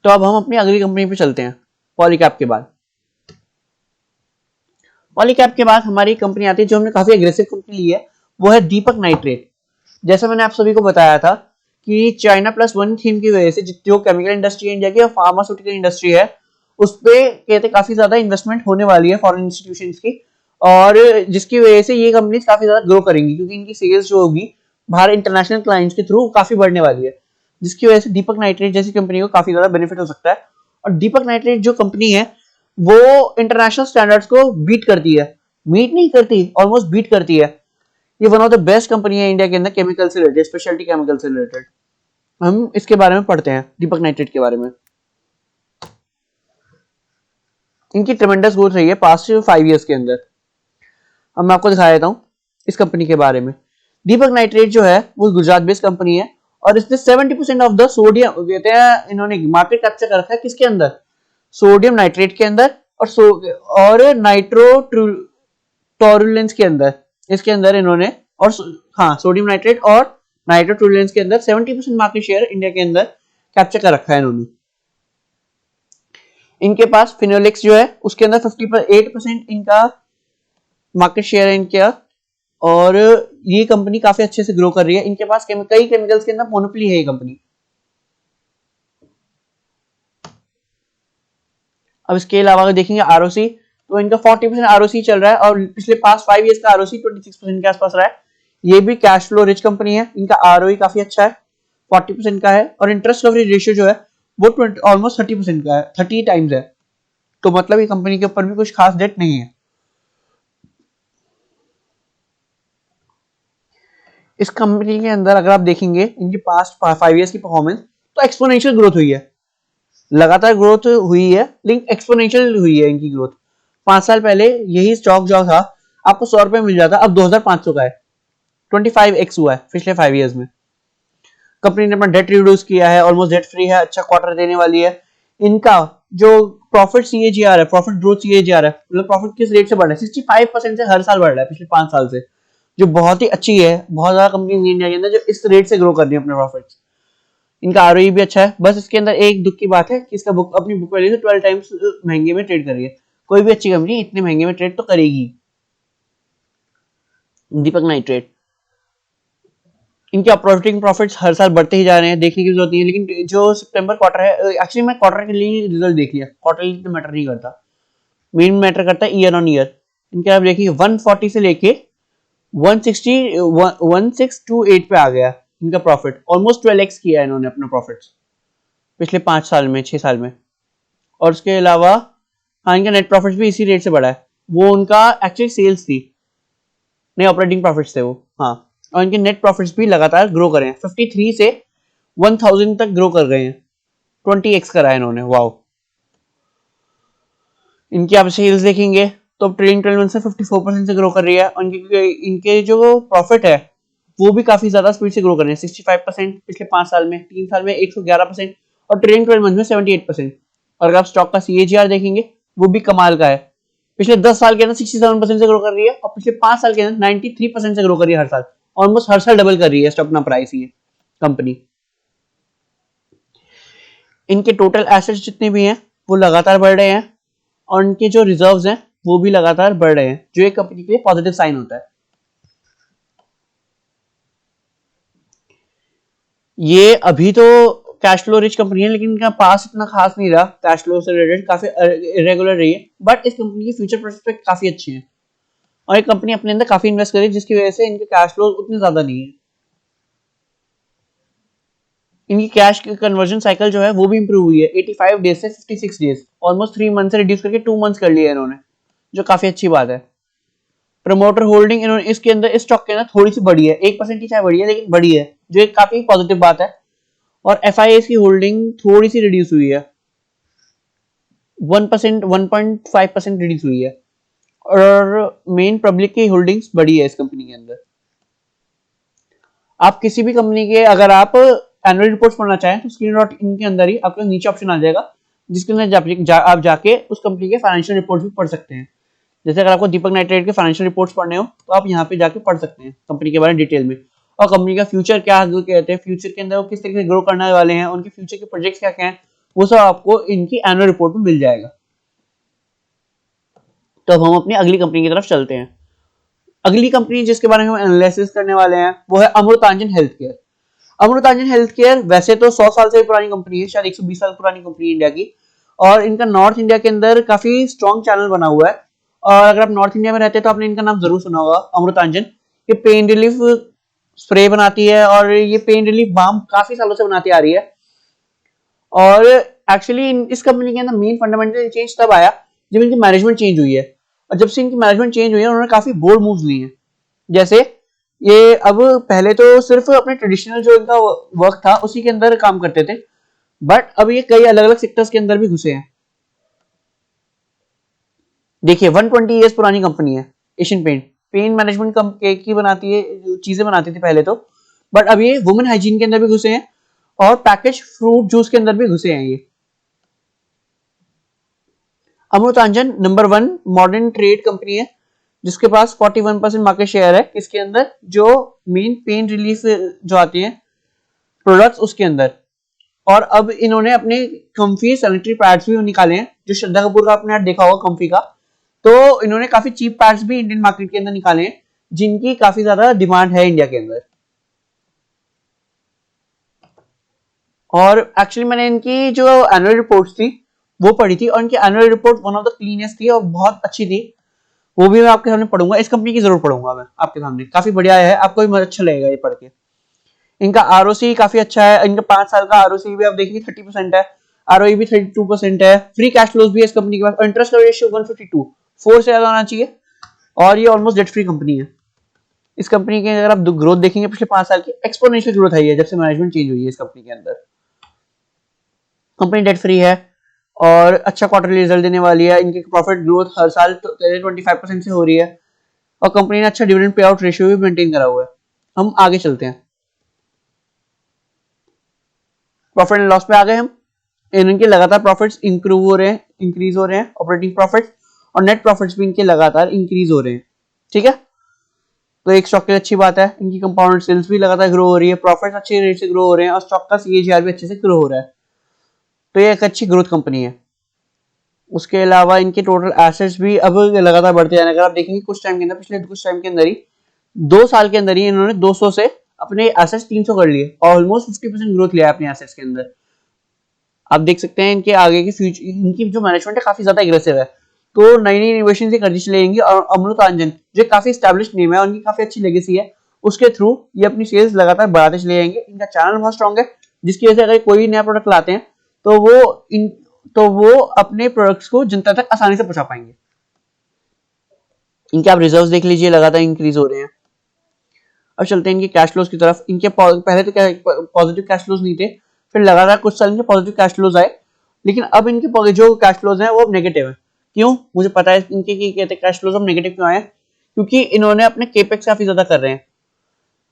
Speaker 1: तो अब हम अपनी अगली कंपनी पे चलते हैं। पॉलीकैब के बाद हमारी कंपनी आती है जो हमने काफी एग्रेसिव कंपनी ली है, वो है दीपक नाइट्रेट। जैसा मैंने आप सभी को बताया था कि चाइना प्लस वन थीम की वजह से जो केमिकल इंडस्ट्री इंडिया की और फार्मास्यूटिकल इंडस्ट्री है उस पे कहते काफी ज्यादा इन्वेस्टमेंट होने वाली है फॉरेन इंस्टीट्यूशंस की, और जिसकी वजह से ये कंपनी काफी ज्यादा ग्रो करेंगी, क्योंकि इनकी सेल्स जो होगी बाहर इंटरनेशनल क्लाइंट्स के थ्रू काफी बढ़ने वाली है, जिसकी वजह से दीपक नाइट्रेट जैसी कंपनी को काफी ज्यादा बेनिफिट हो सकता है। और दीपक नाइट्रेट जो कंपनी है वो इंटरनेशनल स्टैंडर्ड्स को बीट करती है, मीट नहीं करती, ऑलमोस्ट बीट करती है। ये one of the best company है इंडिया के अंदर केमिकल से रिलेटेड, स्पेशलिटी केमिकल से रिलेटेड। हम इसके बारे में पढ़ते हैं, दीपक नाइट्रेट के बारे में। इनकी ट्रेमेंडस ग्रोथ रही है पास्ट 5 इयर्स के अंदर। अब मैं आपको दिखा देता हूँ इस कंपनी के बारे में। दीपक नाइट्रेट जो है वो गुजरात बेस्ड कंपनी है, और इसने 70% ऑफ द सोडियम कहते हैं इन्होंने मार्केट कैप्चर कर रखा है किसके अंदर, सोडियम नाइट्रेट के अंदर, और नाइट्रो टोरुलेंस के अंदर, इसके अंदर इन्होंने, और हाँ सोडियम नाइट्रेट और नाइट्रो टोरुलेंस के अंदर 70% मार्केट शेयर इंडिया के अंदर कैप्चर कर रखा है इन्होंने। इनके पास फिनोलेक्स जो है उसके अंदर 58% इनका मार्केट शेयर है इनका, और ये कंपनी काफी अच्छे से ग्रो कर रही है। इनके पास कई केमिकल्स के अंदर मोनोपोली है ये कंपनी। अब इसके अलावा अगर देखेंगे आरओसी, तो इनका 40% आरओसी चल रहा है, और पिछले पास 5 इयर्स का आरओसी 26% के आसपास रहा है। ये भी कैश फ्लो रिच कंपनी है, इनका आरओई काफी अच्छा है, 40% का है, और इंटरेस्ट कवरेज रेशियो जो है वो ऑलमोस्ट 30% का है, 30 टाइम्स है। तो मतलब ये कंपनी के ऊपर भी कुछ खास डेट नहीं है। इस कंपनी के अंदर अगर आप देखेंगे इनकी पास्ट 5 इयर्स की परफॉर्मेंस, तो एक्सपोनेंशियल ग्रोथ हुई है, लगातार ग्रोथ हुई है, लेकिन एक्सपोनेंशियल हुई है इनकी ग्रोथ। 5 साल पहले यही स्टॉक जो था आपको 100 रुपए मिल जाता, अब 2500 का है, 25x हुआ है पिछले 5 इयर्स में। कंपनी ने अपना डेट रिड्यूस किया है, ऑलमोस्ट डेट फ्री है, अच्छा क्वार्टर देने वाली है। इनका जो प्रॉफिट सीएजीआर है, प्रॉफिट ग्रोथ सीएजीआर है, मतलब प्रॉफिट किस रेट से बढ़ रहा है, 65% से हर साल बढ़ रहा है पिछले 5 साल से, जो बहुत ही अच्छी है। बहुत ज्यादा कंपनी इंडिया के अंदर जो इस रेट से ग्रो कर रही है अपने प्रॉफिट्स। इनका आरओई भी अच्छा है, बस इसके अंदर एक दुख की बात है कि इसका बुक अपनी बुक वैल्यू से 12 टाइम्स महंगे में ट्रेड कर रही है। कोई भी अच्छी कंपनी इतने महंगे में ट्रेड तो करेगी। दीपक नाइट्रेट, इनके ऑपरेटिंग प्रॉफिट्स हर साल बढ़ते ही जा रहे हैं, देखने की जरूरत नहीं है। लेकिन जो सितंबर क्वार्टर है, एक्चुअली मैं क्वार्टर के लिए रिजल्ट देख लिया, क्वार्टरली तो मैटर नहीं करता, मेन मैटर करता है ईयर ऑन ईयर। इनके आप देखिए 140 से लेके 160 1628 पे आ गया इनका प्रॉफिट, ऑलमोस्ट 12x किया है इन्होंने अपना प्रॉफिट्स पिछले 5 साल में, 6 साल में। और उसके अलावा हाँ, इनका नेट प्रॉफिट भी इसी रेट से बढ़ा है। वो उनका एक्चुअली सेल्स थी, नहीं ऑपरेटिंग प्रॉफिट्स थे वो, हाँ। और इनके नेट प्रॉफिट्स भी लगातार ग्रो कर रहे हैं, 53 से 1000 तक ग्रो कर गए हैं, 20x करा है इन्होंने, वाओ। इनकी आप सेल्स देखेंगे तो ट्रेलिंग 12 मंथ से 54% से ग्रो कर रही है। और इनके जो प्रॉफिट है वो भी काफी ज्यादा स्पीड से ग्रो कर रहे हैं, 65% पिछले 5 साल में, 3 साल में 111%, और ट्रेलिंग 12 मंथ में 78%। और अगर आप स्टॉक का सीएजीआर देखेंगे वो भी कमाल का है, पिछले 10 साल के अंदर 67% से ग्रो कर रही है, और पिछले 5 साल के अंदर 93% से ग्रो कर रही है हर साल, ऑलमोस्ट हर साल डबल कर रही है स्टॉक अपना प्राइस ये कंपनी। इनके टोटल एसेट्स जितने भी हैं वो लगातार बढ़ रहे हैं, और इनके जो रिजर्व्स हैं वो भी लगातार बढ़ रहे हैं, जो एक कंपनी के लिए पॉजिटिव साइन होता है। ये अभी तो कैश फ्लो रिच कंपनी है, लेकिन इनका पास इतना खास नहीं रहा, कैश फ्लो से रिलेटेड काफी इरेगुलर रही है, बट इस कंपनी की फ्यूचर प्रोस्पेक्ट काफी अच्छे हैं, और एक कंपनी अपने अंदर काफी इन्वेस्ट करी जिसकी वजह से इनके कैश फ्लो उतने ज्यादा नहीं है। इनकी कैश की कन्वर्जन साइकिल जो है वो भी इंप्रूव हुई है, 85 डेज से 56 डेज, ऑलमोस्ट 3 मंथ से रिड्यूस करके 2 मंथ्स कर लिया है इन्होंने, जो काफी अच्छी बात है। प्रमोटर होल्डिंग इन्होंने इसके अंदर, इस स्टॉक के अंदर थोड़ी सी बढ़ी है, 1% की चाहे बढ़ी है, लेकिन बढ़ी है, जो एक काफी पॉजिटिव बात है। और एफआईएस की होल्डिंग थोड़ी सी रिड्यूस हुई है, 1%, 1.5% रिड्यूस हुई है, और मेन पब्लिक की होल्डिंग्स बढ़ी है इस कंपनी के अंदर। आप किसी भी कंपनी के अगर आप एनुअल रिपोर्ट्स पढ़ना चाहें तो स्क्रीन डॉट इन के अंदर ही आपको नीचे ऑप्शन आ जाएगा, जिसके अंदर आप जाके उस कंपनी के फाइनेंशियल रिपोर्ट्स भी पढ़ सकते हैं। जैसे अगर आपको दीपक नाइट्रेट के फाइनेंशियल रिपोर्ट्स पढ़ने हो तो आप यहाँ पे जाके पढ़ सकते हैं कंपनी के बारे में डिटेल में, और कंपनी का फ्यूचर क्या कहते हैं, फ्यूचर के अंदर वो किस तरीके से ग्रो करने वाले हैं, उनके फ्यूचर के प्रोजेक्ट्स क्या क्या हैं, वो सब आपको इनकी एनुअल रिपोर्ट में मिल जाएगा। तो अब हम अपनी अगली कंपनी की तरफ चलते हैं। अगली कंपनी जिसके बारे में हम एनालिसिस करने वाले हैं वो है Amrutanjan health care. Amrutanjan health care वैसे तो 100 साल से भी पुरानी कंपनी है, शायद 120 साल पुरानी कंपनी है इंडिया की, और इनका नॉर्थ इंडिया के अंदर काफी स्ट्रॉन्ग चैनल बना हुआ है। और अगर आप नॉर्थ इंडिया में रहते हैं तो आपने इनका नाम जरूर सुना होगा, अमृतांजन। ये पेन रिलीफ स्प्रे बनाती है, और ये पेन रिलीफ बाम काफी सालों से बनाती आ रही है। और एक्चुअली इस कंपनी के अंदर मेन फंडामेंटल चेंज तब आया जब इनकी मैनेजमेंट चेंज हुई है, और जब से इनकी मैनेजमेंट चेंज हुई है उन्होंने काफी बोल्ड मूव्स लिए हैं। जैसे ये अब पहले तो सिर्फ अपने ट्रेडिशनल जो इनका वर्क था उसी के अंदर काम करते थे, बट अब ये कई अलग अलग सेक्टर्स के अंदर भी घुसे हैं। देखिए 120 ईयर्स पुरानी कंपनी है एशियन पेंट, पेन मैनेजमेंट की बनाती है, चीजें बनाती थी पहले तो, बट अब ये वुमेन हाइजीन के अंदर भी घुसे हैं, और पैकेज फ्रूट जूस के अंदर भी घुसे हैं ये। Amrutanjan number 1 modern trade company है, जिसके पास 41% मार्केट शेयर है इसके अंदर, जो मेन पेन रिलीफ जो आती है प्रोडक्ट्स उसके अंदर। और अब इन्होंने अपने कंफी सैनिटरी पैड्स भी निकाले हैं, जो श्रद्धा कपूर का आपने देखा होगा कंफी का, तो इन्होंने काफी चीप पैड्स भी इंडियन मार्केट के अंदर निकाले हैं, जिनकी काफी ज्यादा डिमांड है इंडिया के अंदर। और एक्चुअली मैंने इनकी जो एनुअल रिपोर्ट्स थी वो पढ़ी थी, और इनकी annual report one of the cleanest थी और बहुत अच्छी थी, वो भी मैं आपके सामने पढ़ूंगा, इस कंपनी की जरूर पढ़ूंगा मैं आपके सामने, काफी बढ़िया है, आपको भी अच्छा लगेगा ये पढ़ के। इनका आरओसी काफी अच्छा है, इनका 5 साल का आरओसी भी आप देखिए 30% है, आरओई भी 32% है, फ्री कैश फ्लोज भी है इस कंपनी के पास, और इंटरेस्ट रेशियो 152, 4 से ज्यादा होना चाहिए, और ये ऑलमोस्ट डेट फ्री कंपनी है। इस कंपनी के अगर आप ग्रोथ देखेंगे पिछले 5 साल की, एक्सपोनेंशियल ग्रोथ आई है जब से मैनेजमेंट चेंज हुई है इस कंपनी के अंदर। कंपनी डेट फ्री है और अच्छा क्वार्टरली रिजल्ट देने वाली है, इनकी प्रॉफिट ग्रोथ हर साल 25% से हो रही है, और कंपनी ने अच्छा डिविडेंड पे आउट रेशियो भी मेंटेन करा हुआ है। हम आगे चलते हैं, प्रॉफिट एंड लॉस पे आ गए हम। इनके लगातार प्रॉफिट्स इंक्रीज हो रहे हैं ऑपरेटिंग प्रॉफिट्स, और नेट प्रॉफिट्स भी इनके लगातार इंक्रीज हो रहे हैं। ठीक है, तो एक स्टॉक की अच्छी बात है, इनकी कंपाउंड सेल्स भी लगातार ग्रो हो रही है, प्रॉफिट्स अच्छे रेट से ग्रो हो रहे हैं, और स्टॉक का सीएजीआर भी अच्छे से ग्रो हो रहा है, तो ये एक अच्छी ग्रोथ कंपनी है। उसके अलावा इनके टोटल एसेट्स भी अब लगातार बढ़ते जाने, अगर आप देखेंगे कुछ टाइम के अंदर, पिछले कुछ टाइम के अंदर ही 2 साल के अंदर ही इन्होंने 200 से अपने एसेट्स 300 कर लिए, और ऑलमोस्ट 50% ग्रोथ लिया है अपने एसेट्स के अंदर। आप देख सकते हैं इनके आगे के फ्यूचर, इनकी जो मैनेजमेंट है काफी ज्यादा एग्रेसिव है, तो नई नई इनोवेशन से करती चली जाएंगी, और अमृत आंजन जो काफी स्टैब्लिश्ड नेम है, उनकी काफी अच्छी लेगेसी है, उसके थ्रू ये अपनी सेल्स लगातार बढ़ाते चले जाएंगे। इनका चैनल बहुत स्ट्रॉन्ग है, जिसकी वजह से अगर कोई नया प्रोडक्ट लाते हैं तो वो अपने प्रोडक्ट्स को जनता तक आसानी से पहुंचा पाएंगे। इनके आप रिजर्व्स देख लीजिए, लगातार इंक्रीज हो रहे हैं। अब चलते हैं इनके कैश फ्लोज की तरफ। इनके पहले तो पॉजिटिव कैश फ्लोज नहीं थे, फिर लगातार कुछ साल इनके पॉजिटिव कैश फ्लोज आए, लेकिन अब इनके जो कैश फ्लोज हैं वो नेगेटिव है। क्यों, मुझे पता है इनके की कहते कैश फ्लोज अब नेगेटिव क्यों आए, क्योंकि इन्होंने अपने केपेक्स काफी ज्यादा कर रहे हैं।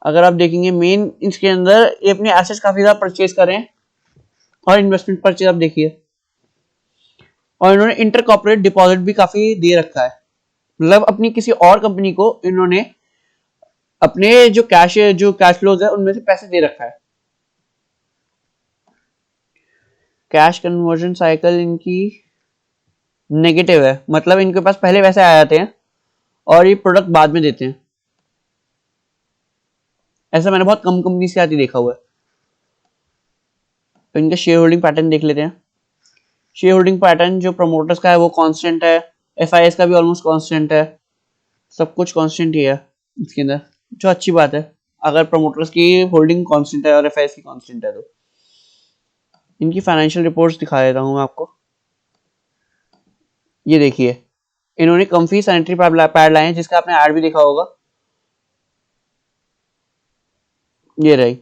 Speaker 1: अगर आप देखेंगे मेन इसके अंदर ये अपने एसेट्स काफी ज्यादा परचेज कर रहे हैं, और इन्वेस्टमेंट परचेज आप देखिए, और इन्होंने इंटर कॉर्पोरेट डिपॉजिट भी काफी दे रखा है, मतलब अपनी किसी और कंपनी को इन्होंने अपने जो कैश फ्लोज है उनमें से पैसे दे रखा है। कैश कन्वर्जन साइकिल इनकी नेगेटिव है, मतलब इनके पास पहले पैसे आ जाते हैं और ये प्रोडक्ट बाद में देते हैं। ऐसा मैंने बहुत कम कंपनी से आती देखा हुआ है। तो इनका शेयर होल्डिंग पैटर्न देख लेते हैं। शेयर होल्डिंग पैटर्न जो प्रमोटर्स का है वो कांस्टेंट है, एफआईएस का भी ऑलमोस्ट कांस्टेंट है, सब कुछ कांस्टेंट ही है इसके अंदर, जो अच्छी बात है अगर प्रमोटर्स की होल्डिंग कांस्टेंट है और एफआईएस की कांस्टेंट है। तो इनकी फाइनेंशियल रिपोर्ट्स दिखा देता हूं मैं आपको। ये देखिए, इन्होंने कंफी सैनिटरी पैड लाए हैं, जिसका आपने ऐड भी देखा होगा, ये रही।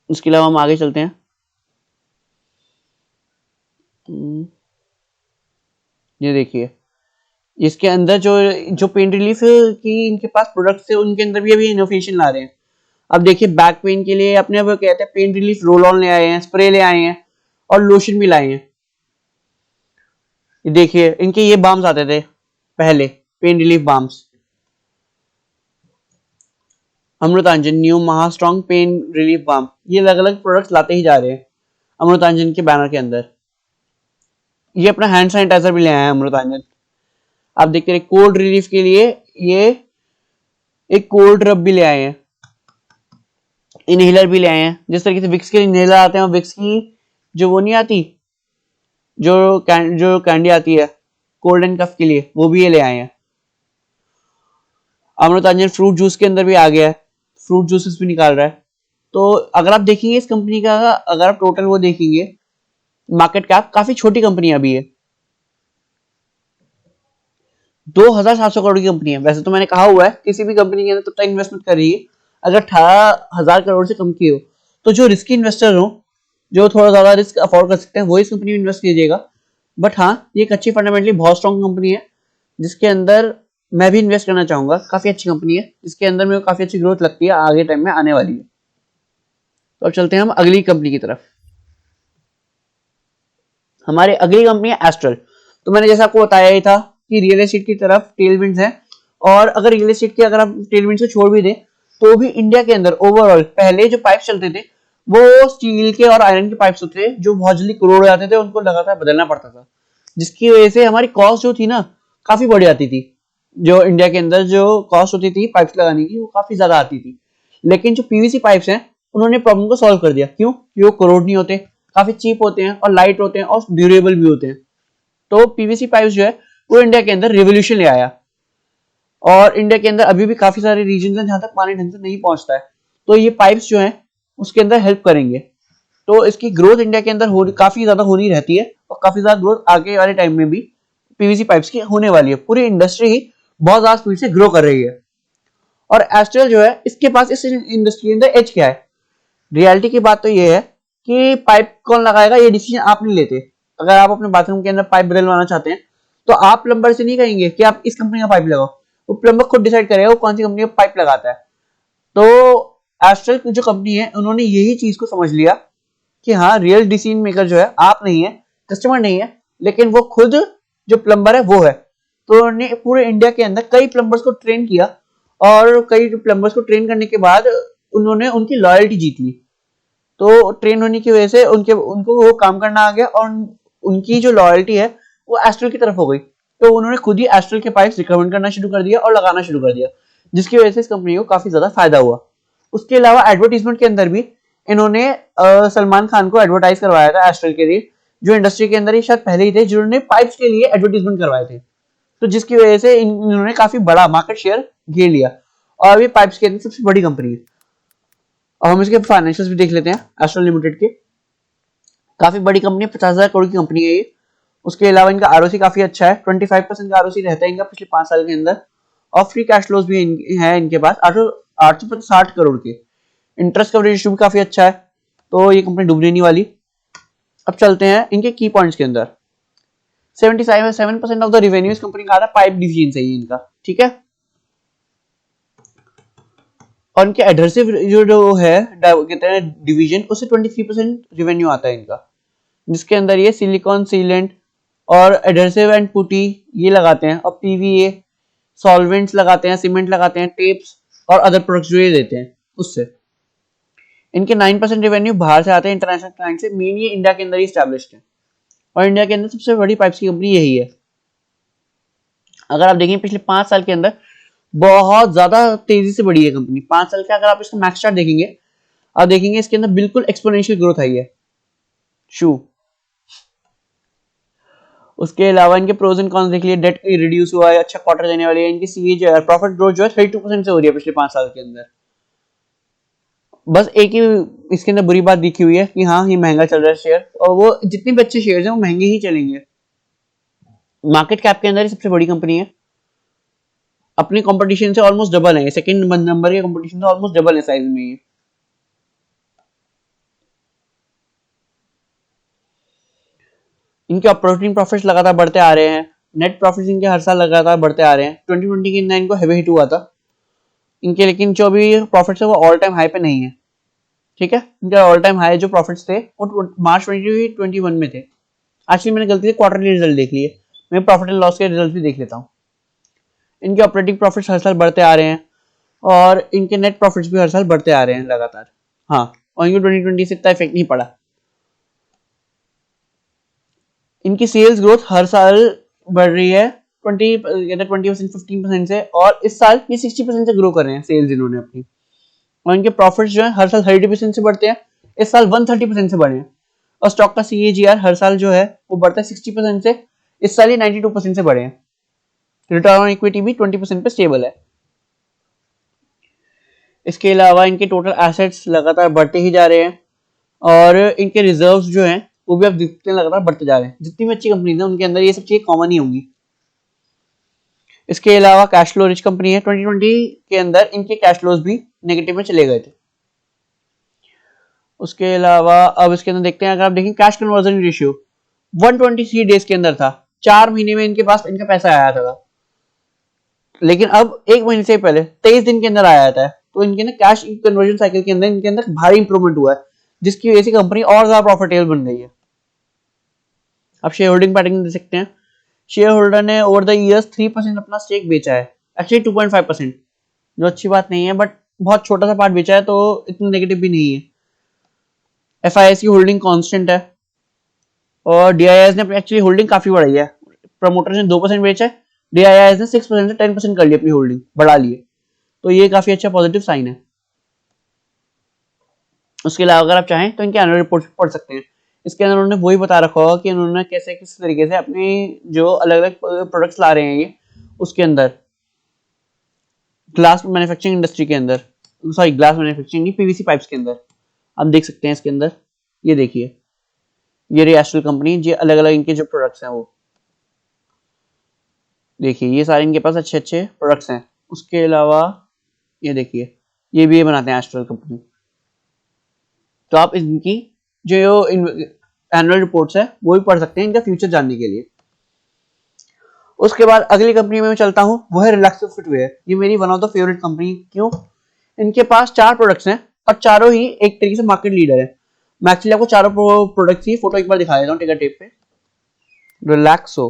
Speaker 1: इसके अलावा हम आगे चलते हैं। ये देखिए, इसके अंदर जो पेन रिलीफ की इनके पास प्रोडक्ट्स थे, उनके अंदर भी अभी इनोवेशन ला रहे हैं। अब देखिए, बैक पेन के लिए अपने वो कहते हैं पेन रिलीफ रोल ऑन ले आए हैं, स्प्रे ले आए हैं, और लोशन भी लाए हैं। ये देखिए, इनके ये बाम्स आते थे पहले, pain relief balms, Amrutanjan new महा स्ट्रॉन्ग पेन रिलीफ बाम, ये अलग अलग प्रोडक्ट्स लाते ही जा रहे हैं अमृतांजन के बैनर के अंदर। ये अपना हैंड सैनिटाइजर भी ले आए हैं अमृतांजन। आप देखते रहे, कोल्ड रिलीफ के लिए ये एक कोल्ड रब भी ले आए हैं, इनहेलर भी ले आए हैं। जिस तरीके से विक्स के इनहेलर आते हैं, विक्स की जो वो नहीं आती, जो कैंडी आती है कोल्ड एंड कफ के लिए, वो भी ये ले आए हैं। अमृतांजन फ्रूट जूस के अंदर भी आ गया है, फ्रूट जूसेस भी निकाल रहा है। तो अगर आप देखेंगे इस कंपनी का, अगर आप टोटल वो देखेंगे मार्केट कैप, काफी छोटी कंपनी अभी है, 2700 करोड़ की कंपनी है। वैसे तो मैंने कहा हुआ है किसी भी कंपनी के अंदर तब तक इन्वेस्टमेंट कर रही है अगर 18,000 करोड़ से कम की हो। तो जो रिस्की इन्वेस्टर हो, जो थोड़ा ज्यादा रिस्क अफोर्ड कर सकते हैं, वो इस कंपनी में इन्वेस्ट कीजिएगा। बट हाँ, ये एक अच्छी फंडामेंटली बहुत स्ट्रॉन्ग कंपनी है, जिसके अंदर मैं भी इन्वेस्ट करना चाहूंगा। काफी अच्छी कंपनी है, जिसके अंदर मेरे को काफी अच्छी ग्रोथ लगती है, आगे टाइम में आने वाली है। तो अब चलते हैं हम अगली कंपनी की तरफ। हमारी अगली कंपनी है एस्ट्रल। तो मैंने जैसा आपको बताया ही था कि रियल एस्टेट की तरफ टेलविंड्स हैं, और अगर रियल एस्टेट की अगर आप टेलविंड्स को छोड़ भी दें, तो भी इंडिया के अंदर ओवरऑल पहले जो पाइप चलते थे वो स्टील के और आयरन के पाइप्स होते थे, जो बहुत जल्दी करोड़ हो जाते थे, उनको लगातार बदलना पड़ता था, जिसकी वजह से हमारी कॉस्ट जो थी ना काफी बढ़ जाती थी। जो इंडिया के अंदर जो कॉस्ट होती थी पाइप्स लगाने की, वो काफी ज्यादा आती थी। लेकिन जो पीवीसी पाइप्स हैं, उन्होंने प्रॉब्लम को सॉल्व कर दिया। क्यों? क्योंकि वो करोड़ नहीं होते, काफी चीप होते हैं, और लाइट होते हैं, और ड्यूरेबल भी होते हैं। तो पीवीसी पाइप्स जो है वो इंडिया के अंदर रिवोल्यूशन ले आया, और इंडिया के अंदर अभी भी काफी सारे रीजन हैं जहां तक पानी ढंग से नहीं पहुंचता है। तो ये पाइप्स जो हैं उसके अंदर हेल्प करेंगे। तो इसकी ग्रोथ इंडिया के अंदर काफी ज्यादा होनी रहती है और काफी ज्यादा ग्रोथ आगे वाले टाइम में भी पीवीसी पाइप्स की होने वाली है। पूरी इंडस्ट्री ही बहुत ज्यादा स्पीड से ग्रो कर रही है। और एस्ट्रल जो है इसके पास इस इंडस्ट्री के अंदर एज क्या है? रियलिटी की बात तो ये है कि पाइप कौन लगाएगा ये डिसीजन आप नहीं लेते। अगर आप अपने बाथरूम के अंदर पाइप बदलवाना चाहते हैं तो आप प्लम्बर से नहीं कहेंगे कि आप इस कंपनी का पाइप लगाओ, वो प्लम्बर खुद डिसाइड करेगा वो कौन सी कंपनी का पाइप लगाता है। तो एस्ट्रल की जो कंपनी है उन्होंने यही चीज को समझ लिया कि हाँ, रियल डिसीजन मेकर जो है आप नहीं है, कस्टमर नहीं है, लेकिन वो खुद जो प्लम्बर है वो है। तो उन्होंने पूरे इंडिया के अंदर कई प्लम्बर्स को ट्रेन किया और कई प्लम्बर्स को ट्रेन करने के बाद उन्होंने उनकी लॉयल्टी जीत ली। तो ट्रेन होने की वजह से उनको वो काम करना आ गया और उनकी जो लॉयल्टी है वो एस्ट्रल की तरफ हो गई। तो उन्होंने खुद ही एस्ट्रल के पाइप्स रिकमेंड करना शुरू कर दिया और लगाना शुरू कर दिया, जिसकी वजह से इस कंपनी को काफी ज्यादा फायदा हुआ। उसके अलावा एडवर्टीजमेंट के अंदर भी इन्होंने सलमान खान को एडवर्टाइज करवाया था एस्ट्रल के लिए, जो इंडस्ट्री के अंदर ही शायद पहले ही थे जिन्होंने पाइप्स के लिए एडवर्टीजमेंट करवाए थे। तो जिसकी वजह से इन्होंने काफी बड़ा मार्केट शेयर घेर लिया और अभी पाइप्स के अंदर सबसे बड़ी कंपनी है। और हम इसके फाइनेंशियल्स भी देख लेते हैं एस्ट्रल लिमिटेड के। काफी बड़ी कंपनी, 50,000 करोड़ की कंपनी है ये। उसके अलावा इनका आरओसी काफी अच्छा है, 25% का आरओसी रहता है इनका पिछले 5 साल के अंदर। और फ्री कैश फ्लोज भी है इनके पास 860 करोड़ के। इंटरेस्ट कवरेज रेशियो भी काफी अच्छा है, तो ये कंपनी डूबने नहीं वाली। अब चलते हैं इनके की पॉइंट्स के अंदर। 77% ऑफ द रेवेन्यू इस कंपनी का आता है पाइप डिवीजन से ही इनका, ठीक है। और इनके एडहेसिव जो है कहते हैं डिवीजन, उससे 23% रेवेन्यू आता है इनका, जिसके अंदर ये सिलिकॉन सीलेंट और एडहेसिव एंड पुटी ये लगाते हैं, और पीवीए सॉल्वेंट्स लगाते हैं, सीमेंट लगाते हैं, टेप्स और अदर प्रोडक्ट्स जो ये देते हैं उससे। इनके 9% रेवेन्यू बाहर से आते हैं इंटरनेशनल क्लाइंट से, मेन ये इंडिया के अंदर ही स्टैब्लिश्ड है और इंडिया के अंदर सबसे बड़ी पाइप्स की कंपनी यही है। अगर आप देखें पिछले 5 साल के अंदर बहुत ज्यादा तेजी से बढ़ी है कंपनी। 5 साल के अगर आप इसका मैक्स चार्ट देखेंगे, आप देखेंगे इसके अंदर बिल्कुल एक्सपोनेंशियल ग्रोथ आई है। शू उसके अलावा इनके प्रोज एंड कॉन्स देख लिए, डेट रिड्यूस हुआ है, अच्छा क्वार्टर देने वाले हैं। इनकी सीएजीआर प्रॉफिट ग्रोथ जो है 32% से हो रही है पिछले 5 साल के अंदर। बस एक ही इसके अंदर बुरी बात दिखी हुई है कि हाँ, ये महंगा चल रहा है शेयर, और वो जितने भी अच्छे शेयर हैं वो महंगे ही चलेंगे। मार्केट कैप के अंदर ही सबसे बड़ी कंपनी है, अपनी कंपटीशन से ऑलमोस्ट डबल है, सेकंड नंबर के कंपटीशन से ऑलमोस्ट डबल है साइज में ये। इनके ऑपरेटिंग प्रॉफिट्स लगातार बढ़ते आ रहे हैं, नेट प्रॉफिट्स इनके हर साल लगातार बढ़ते आ रहे हैं। 2020 के अंदर इनको हेवी हिट हुआ था इनके, लेकिन जो भी प्रॉफिट्स है वो ऑल टाइम हाई पे नहीं है, ठीक है। इनके ऑल टाइम हाई जो प्रॉफिट्स थे वो मार्च 2021 में थे। एक्चुअली मैंने गलती से क्वार्टरली रिजल्ट देख लिए, मैं प्रॉफिट एंड लॉस के रिजल्ट भी देख लेता हूँ। इनके ऑपरेटिंग प्रॉफिट्स हर साल बढ़ते आ रहे हैं और इनके नेट प्रॉफिट्स भी हर साल बढ़ते आ रहे हैं लगातार। हाँ, और इनको 2020 से इतना इफेक्ट नहीं पड़ा। इनकी सेल्स ग्रोथ हर साल बढ़ रही है 20% 15% से, और इस साल ये 60% से ग्रो कर रहे हैं सेल्स इन्होंने अपनी। और इनके प्रॉफिट्स जो है हर साल 30% से बढ़ते हैं, इस साल 130% से बढ़े हैं। और स्टॉक का सीएजीआर हर साल जो है वो बढ़ता है 60% से, इस साल ये 92% से बढ़े हैं। रिटर्न ऑन इक्विटी भी 20% पे स्टेबल है। इसके अलावा इनके टोटल एसेट्स लगातार बढ़ते ही जा रहे हैं और इनके रिजर्व्स जो हैं वो भी अब दिखते लगातार बढ़ते जा रहे हैं। जितनी भी अच्छी कंपनीज हैं उनके अंदर ये सब चीजें कॉमन ही होंगी। इसके अलावा कैश फ्लो रिच कंपनी है। 2020 के अंदर इनके कैश फ्लोज भी नेगेटिव में चले गए थे। उसके अलावा अब इसके अंदर देखते हैं, अगर आप देखें कैश कन्वर्जन रेशियो 123 डेज के अंदर था। 4 महीने में इनके पास इनका पैसा आया था, लेकिन अब 1 महीने से पहले 23 दिन के अंदर आया था। तो इनके ना कैश कन्वर्जन साइकिल के अंदर इनके अंदर भारी इंप्रूवमेंट हुआ है, जिसकी वजह से कंपनी और ज्यादा प्रॉफिटेबल बन गई है। अब शेयर होल्डिंग पैटर्न देख सकते हैं। शेयर होल्डर ने ओवर द ईयर्स 3% अपना स्टेक बेचा है, एक्चुअली 2.5%, जो अच्छी बात नहीं है, बट बहुत छोटा सा पार्ट बेचा है तो इतना नेगेटिव भी नहीं है। एफआईआई की होल्डिंग कांस्टेंट है और डीआईआईएस ने एक्चुअली होल्डिंग काफी बढ़ाई है। प्रमोटर्स ने 2% बेचा है, डीआईआईएस ने 6% से 10% कर ली, अपनी होल्डिंग बढ़ा ली है। तो ये काफी अच्छा पॉजिटिव साइन है। उसके अलावा अगर आप चाहें तो इनके एनुअल रिपोर्ट पढ़ सकते हैं। इसके अंदर उन्होंने वही बता रखा होगा कि उन्होंने कैसे किस तरीके से अपने जो अलग अलग प्रोडक्ट्स ला रहे हैं ये, उसके अंदर ग्लास मैन्युफैक्चरिंग इंडस्ट्री के अंदर sorry glass manufacturing, PVC pipes के अंदर आप देख सकते हैं। इसके अंदर ये देखिए, ये रही एस्ट्रल कंपनी, ये अलग अलग इनके जो प्रोडक्ट्स हैं वो देखिए, ये सारे इनके पास अच्छे अच्छे प्रोडक्ट्स हैं। उसके अलावा ये देखिए, ये भी ये बनाते हैं एस्ट्रल कंपनी। तो आप इनकी जो एनुअल रिपोर्ट्स है वो भी पढ़ सकते हैं इनका फ्यूचर जानने के लिए। उसके बाद अगली कंपनी में मैं चलता हूँ, वो है रिलैक्सो फुटवेयर। ये मेरी one of the favourite company. क्यों? इनके पास 4 प्रोडक्ट्स हैं और चारों ही एक तरीके से मार्केट लीडर है। मैं एक्चुअली आपको चारों प्रोडक्ट्स की फोटो एक बार दिखा देता हूँ टिकर टेप पे। रिलैक्सो,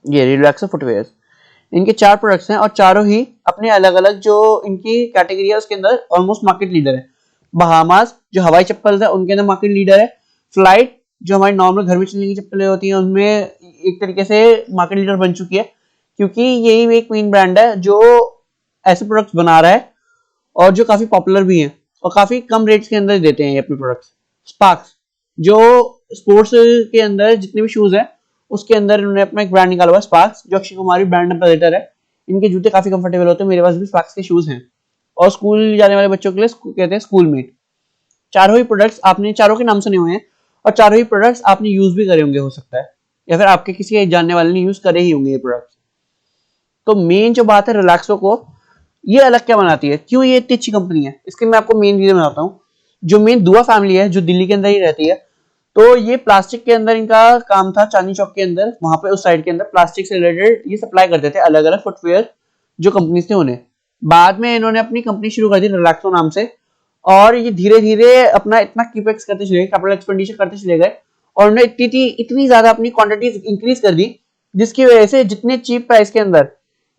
Speaker 1: ये रिलैक्सो फुटवेयर, इनके 4 प्रोडक्ट्स हैं और चारों ही अपने अलग अलग जो इनकी कैटेगरी है उसके अंदर ऑलमोस्ट मार्केट लीडर है। बहामास जो हवाई चप्पल है उनके अंदर मार्केट लीडर है। फ्लाइट जो हमारी नॉर्मल घर में चलने की चप्पलें होती हैं उनमें एक तरीके से मार्केट लीडर बन चुकी है, क्योंकि यही एक मेन ब्रांड है जो ऐसे प्रोडक्ट्स बना रहा है और जो काफी पॉपुलर भी हैं और काफी कम रेट्स के अंदर देते हैं ये अपने प्रोडक्ट्स। स्पार्क्स जो स्पोर्ट्स के अंदर जितने भी शूज हैं उसके अंदर इन्होंने अपना एक ब्रांड निकाला हुआ है, स्पार्क्स, जो अक्षय कुमार ब्रांड एम्बेसडर है। इनके जूते काफी कंफर्टेबल होते हैं, मेरे पास भी स्पार्क्स के शूज हैं और स्कूल जाने वाले बच्चों के लिए कहते हैं स्कूल मेट। चारों ही प्रोडक्ट्स आपने चारों के नाम सुने हुए हैं और चारों ही प्रोडक्ट्स आपने यूज भी करे होंगे हो सकता है, या फिर आपके किसी जानने वाले ने यूज करे ही होंगे ये प्रोडक्ट्स। तो मेन जो बात है रिलैक्सो को ये अलग क्या बनाती है, क्यों ये इतनी अच्छी कंपनी है, इसके मैं आपको मेन रीजन बताता हूँ। जो मेन दुआ फैमिली है जो दिल्ली के अंदर ही रहती है, तो ये प्लास्टिक के अंदर इनका काम था। चांदनी चौक के अंदर वहां पे उस साइड के अंदर प्लास्टिक से रिलेटेड ये सप्लाई करते थे अलग अलग फुटवेयर जो कंपनीज थे उन्हें। बाद में इन्होंने अपनी कंपनी शुरू कर दी रिलैक्सो नाम से, और ये धीरे धीरे अपना इतना कीपेक्स करते चले गए, कैपिटल एक्सपेंडिचर करते चले गए और उन्होंने इतनी ज्यादा अपनी क्वांटिटीज इंक्रीज कर दी, जिसकी वजह से जितने चीप प्राइस के अंदर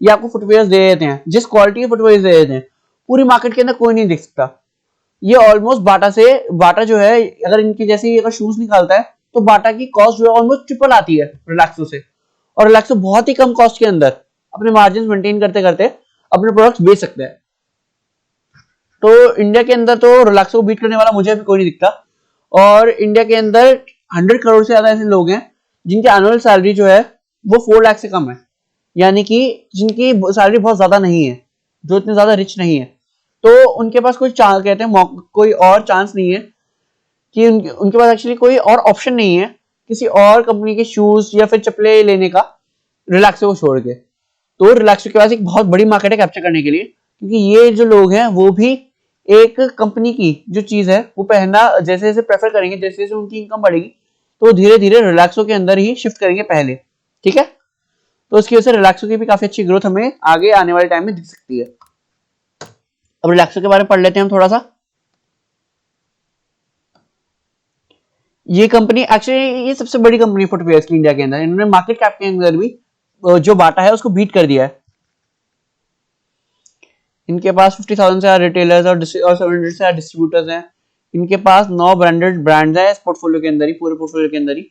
Speaker 1: ये आपको फुटवेयर दे देते हैं, जिस क्वालिटी के फुटवेयर दे देते हैं, पूरी मार्केट के अंदर कोई नहीं देख सकता। ये ऑलमोस्ट बाटा जो है अगर इनकी जैसी अगर शूज निकालता है तो बाटा की कॉस्ट जो है ऑलमोस्ट ट्रिपल आती है रिलैक्सो से, और रिलैक्सो बहुत ही कम कॉस्ट के अंदर अपने मार्जिन मेंटेन करते करते अपने प्रोडक्ट्स बेच सकते हैं। तो इंडिया के अंदर तो रिलैक्सो को बीट करने वाला मुझे भी कोई नहीं दिखता, और इंडिया के अंदर 100 करोड़ से ज्यादा ऐसे लोग हैं जिनकी एनुअल सैलरी जो है वो 4 लाख से कम है, यानी कि जिनकी सैलरी बहुत ज्यादा नहीं है, जो इतने ज्यादा रिच नहीं है। तो उनके पास कोई चांस कहते हैं कोई और चांस नहीं है कि उनके पास एक्चुअली कोई और ऑप्शन नहीं है किसी और कंपनी के शूज या फिर चप्पलें लेने का रिलैक्सो को छोड़ के। तो रिलैक्सो के पास एक बहुत बड़ी मार्केट है कैप्चर करने के लिए, क्योंकि ये जो लोग हैं वो भी एक कंपनी की जो चीज है वो पहनना जैसे जैसे प्रेफर करेंगे, जैसे जैसे उनकी इनकम बढ़ेगी तो धीरे धीरे रिलैक्सो के अंदर ही शिफ्ट करेंगे पहले। ठीक है, तो इसकी वजह से रिलैक्सो की भी काफी अच्छी ग्रोथ हमें आगे आने वाले टाइम में दिख सकती है। अब रिलैक्सो के बारे में पढ़ लेते हैं हम थोड़ा सा। ये कंपनी एक्चुअली ये सबसे बड़ी कंपनी फुटवेयर की इंडिया के अंदर, इन्होंने मार्केट कैप के अंदर भी जो बाटा है उसको बीट कर दिया है। इनके पास 50,000 से ज्यादा रिटेलर्स और 700 से ज्यादा डिस्ट्रीब्यूटर्स हैं। इनके पास 9 ब्रांडेड ब्रांड्स हैं इस पोर्टफोलियो के अंदर ही, पूरे पोर्टफोलियो के अंदर ही,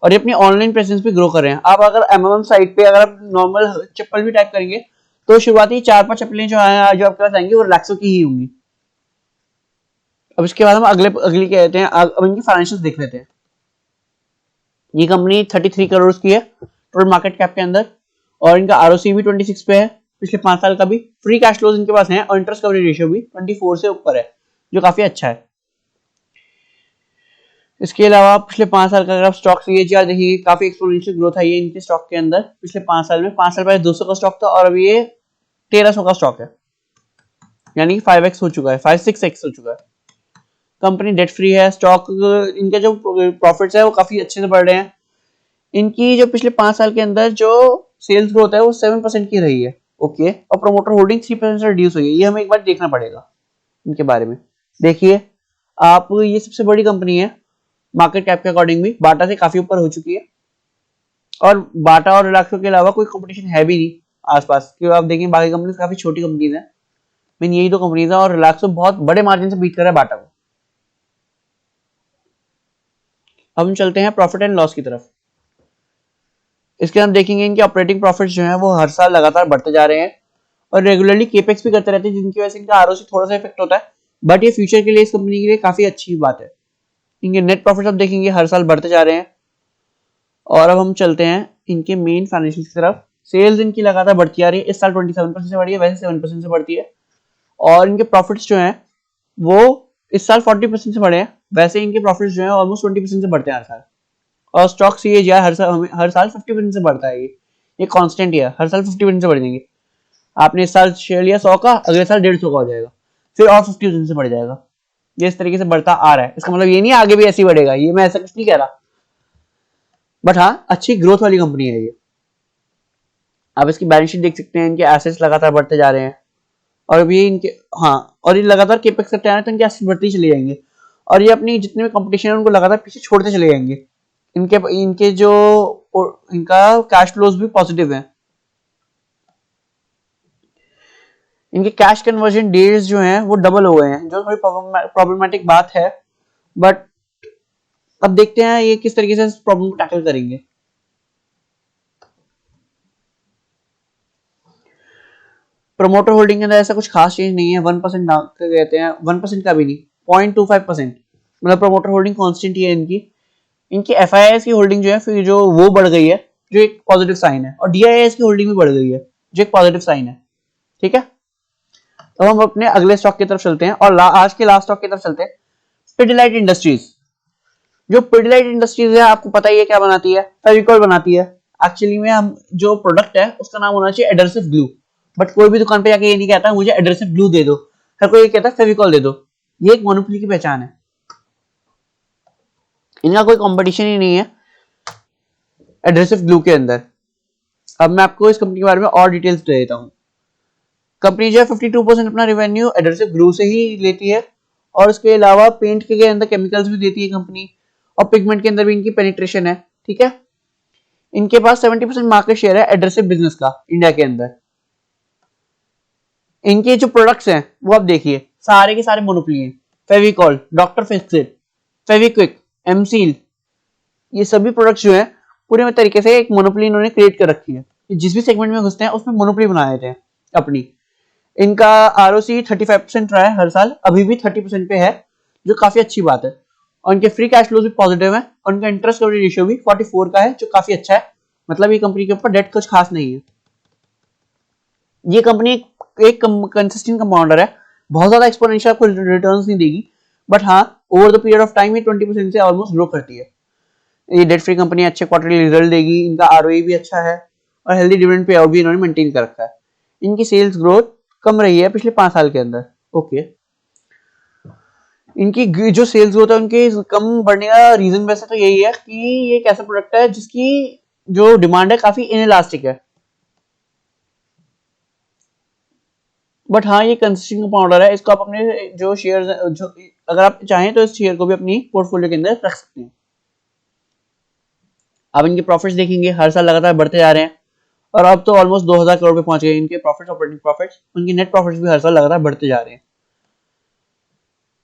Speaker 1: और ये अपनी ऑनलाइन प्रेजेंस भी ग्रो कर रहे हैं। आप अगर एमेजॉन साइट पे अगर आप नॉर्मल चप्पल भी टाइप करेंगे तो शुरुआती 4-5 चप्पलें जो है जो आपके पास आएंगी वो रिलैक्सो की ही होंगी। अब इसके बाद हम अगली कहते हैं, अब इनकी फाइनेंशियल देख लेते हैं। ये कंपनी 33 करोड़ की है टोटल मार्केट कैप के अंदर, और इनका आरओसी भी 26 पे है पिछले 5 साल का भी। फ्री कैश फ्लोज इनके पास है और इंटरेस्ट कवरेज रेशियो भी 24 से ऊपर है, जो काफी अच्छा है। इसके अलावा पिछले 5 साल का अगर आप स्टॉक सीएजीआर देखिए, काफी एक्सपोनेंशियल ग्रोथ आई है इनके स्टॉक के अंदर पिछले 5 साल में। 5 साल पहले 200 का स्टॉक था और अभी ये 1300 का स्टॉक है, यानी कि 5x हो चुका है, 5-6x हो चुका है। कंपनी डेट फ्री है। स्टॉक इनके जो प्रॉफिट्स है वो काफी अच्छे से बढ़ रहे हैं। इनकी जो पिछले 5 साल के अंदर जो सेल्स ग्रोथ है वो 7% की रही है। ओके, और प्रोमोटर होल्डिंग 3% से रिड्यूस हुई है। ये हमें एक बार देखना पड़ेगा इनके बारे में। देखिए आप, ये सबसे बड़ी कंपनी है मार्केट कैप के अकॉर्डिंग भी, बाटा से काफी ऊपर हो चुकी है, और बाटा और रिलैक्सो के अलावा कोई कंपटीशन है भी नहीं आसपास, क्योंकि आप देखें बाकी कंपनीज काफी छोटी कंपनीज हैं, मीन यही दो कंपनीज हैं, और रिलैक्सो बहुत बड़े मार्जिन से बीट कर रहा है बाटा को। अब हम चलते हैं प्रॉफिट एंड लॉस की तरफ। इसके हम देखेंगे इनके ऑपरेटिंग प्रॉफिट्स जो हैं वो हर साल लगातार बढ़ते जा रहे हैं और रेगुलरली केपेक्स भी करते रहते हैं, जिनकी वजह से इनका आरओसी थोड़ा सा इफेक्ट होता है, बट ये फ्यूचर के लिए इस कंपनी के लिए काफी अच्छी बात है। इनके नेट प्रॉफिट आप देखेंगे हर साल बढ़ते जा रहे हैं। और अब हम चलते हैं इनके मेन फाइनेंशियल की तरफ। सेल्स इनकी लगातार बढ़ती आ रही है, इस साल 27% से बढ़ी है, वैसे 7% से बढ़ती है। और इनके प्रॉफिट्स जो हैं वो इस साल 40% से बढ़े हैं, वैसे इनके प्रॉफिट्स जो हैं ऑलमोस्ट 20% से बढ़ते हैं हर साल। और स्टॉक CAGR हर साल 50% से बढ़ता है। ये कांस्टेंट ही है, हर साल 50% से बढ़ जाएंगे। आपने इस साल शेयर लिया 100 का, अगले साल 150 का हो जाएगा, फिर और 50% से बढ़ जाएगा। ये इस तरीके से बढ़ता आ रहा है। इसका मतलब ये नहीं आगे भी ऐसे ही बढ़ेगा, ये मैं ऐसा कुछ नहीं कह रहा, बट हाँ अच्छी ग्रोथ वाली कंपनी है ये। आप इसकी बैलेंस शीट देख सकते हैं, इनके एसेट्स लगातार बढ़ते जा रहे हैं। और अभी इनके हाँ, और ये लगातार केपेक्स करते आ रहे हैं, तो इनके एसेट्स बढ़ते ही चले जाएंगे। और ये अपनी जितने भी कंपटीशन है उनको लगातार पीछे छोड़ते चले जाएंगे। इनके इनके जो इनका कैश फ्लोज भी पॉजिटिव है। इनके कैश कन्वर्जन डेज जो हैं वो डबल हो गए हैं, जो थोड़ी प्रॉब्लमेटिक बात है, बट अब देखते हैं ये किस तरीके से इस प्रॉब्लम को टैकल करेंगे। प्रमोटर होल्डिंग के अंदर ऐसा कुछ खास चेंज नहीं है, 1% कहते हैं, 1% का भी नहीं, 0.25%, मतलब प्रमोटर होल्डिंग कांस्टेंट ही है इनकी। इनकी FIIs की होल्डिंग जो है फिर जो वो बढ़ गई है, जो एक पॉजिटिव साइन है, और DIIs की होल्डिंग भी बढ़ गई है, जो एक पॉजिटिव साइन है। ठीक है, तो हम अपने अगले स्टॉक की तरफ चलते हैं, और आज के लास्ट स्टॉक की तरफ चलते हैं, पिडिलाइट इंडस्ट्रीज। जो पिडिलाइट इंडस्ट्रीज है आपको पता ही है क्या बनाती है, फेविकॉल बनाती है। एक्चुअली में हम जो प्रोडक्ट है उसका नाम होना चाहिए एडहेसिव ग्लू, बट कोई भी दुकान पे जाके ये नहीं कहता मुझे एडहेसिव ग्लू दे दो, हर कोई ये कहता है फेविकॉल दे दो। ये एक मोनोपोली की पहचान है, इनका कोई कंपटीशन ही नहीं है एडहेसिव ग्लू के अंदर। अब मैं आपको इस कंपनी के बारे में और डिटेल्स दे देता हूँ। कंपनी जो है 52% अपना रेवेन्यू एडहेसिव ग्लू से ही लेती है, और उसके अलावा पेंट के अंदर केमिकल्स भी देती है कंपनी, और पिगमेंट के अंदर भी इनकी पेनिट्रेशन है। ठीक है, इनके पास 70% मार्केट शेयर है एडहेसिव बिजनेस का इंडिया के अंदर। इनके जो प्रोडक्ट्स हैं वो आप देखिए, सारे के सारे मोनोपोली हैं। फेविकॉल, डॉक्टर फिक्सिट, फेविक्विक, एमसील, ये सभी प्रोडक्ट्स जो हैं पूरे तरीके से एक मोनोपोली इन्होंने क्रिएट कर रखी है। जिस भी सेगमेंट में घुसते हैं उसमें मोनोपोली बना देते हैं अपनी। इनका ROC 35% रहा है हर साल, अभी भी 30% पे है, जो काफी अच्छी बात है। और इनके फ्री कैश फ्लो भी पॉजिटिव है, और इनका इंटरेस्ट कवरेज रेशियो भी 44 का है, जो काफी अच्छा है। मतलब ये कंपनी के ऊपर डेट कुछ खास नहीं है। ये कंपनी एक कंसिस्टेंट कंपाउंडर है, बहुत ज्यादा एक्सपोनेंशियल आपको रिटर्न्स नहीं देगी, बट हाँ over the period of time ये 20% से ऑलमोस्ट ग्रो करती है। ये डेट फ्री कंपनी अच्छे क्वार्टरली रिजल्ट देगी, इनका ROE भी अच्छा है, और हेल्दी डिविडेंड पे आउट भी इन्होंने मेंटेन कर रखा है। इनकी सेल्स ग्रोथ कम रही है पिछले 5 साल के अंदर। ओके, इनकी जो सेल्स ग्रोथ है उनके कम बढ़ने का रीजन वैसे तो यही है कि ये एक ऐसा प्रोडक्ट है जिसकी जो डिमांड है काफी इनइलास्टिक है, बट हाँ ये कंसिस्टेंट कंपाउंडर है। इसको आप अपने जो शेयर्स जो अगर आप चाहें तो इस शेयर को भी अपनी पोर्टफोलियो के अंदर रख सकते हैं। अब इनके प्रॉफिट्स देखेंगे, हर साल लगातार बढ़ते जा रहे हैं, और अब तो ऑलमोस्ट 2000 करोड़ पे पहुंच गए इनके प्रॉफिट्स, ऑपरेटिंग प्रॉफिट्स। उनकी नेट प्रॉफिट्स भी हर साल लगातार बढ़ते जा रहे हैं।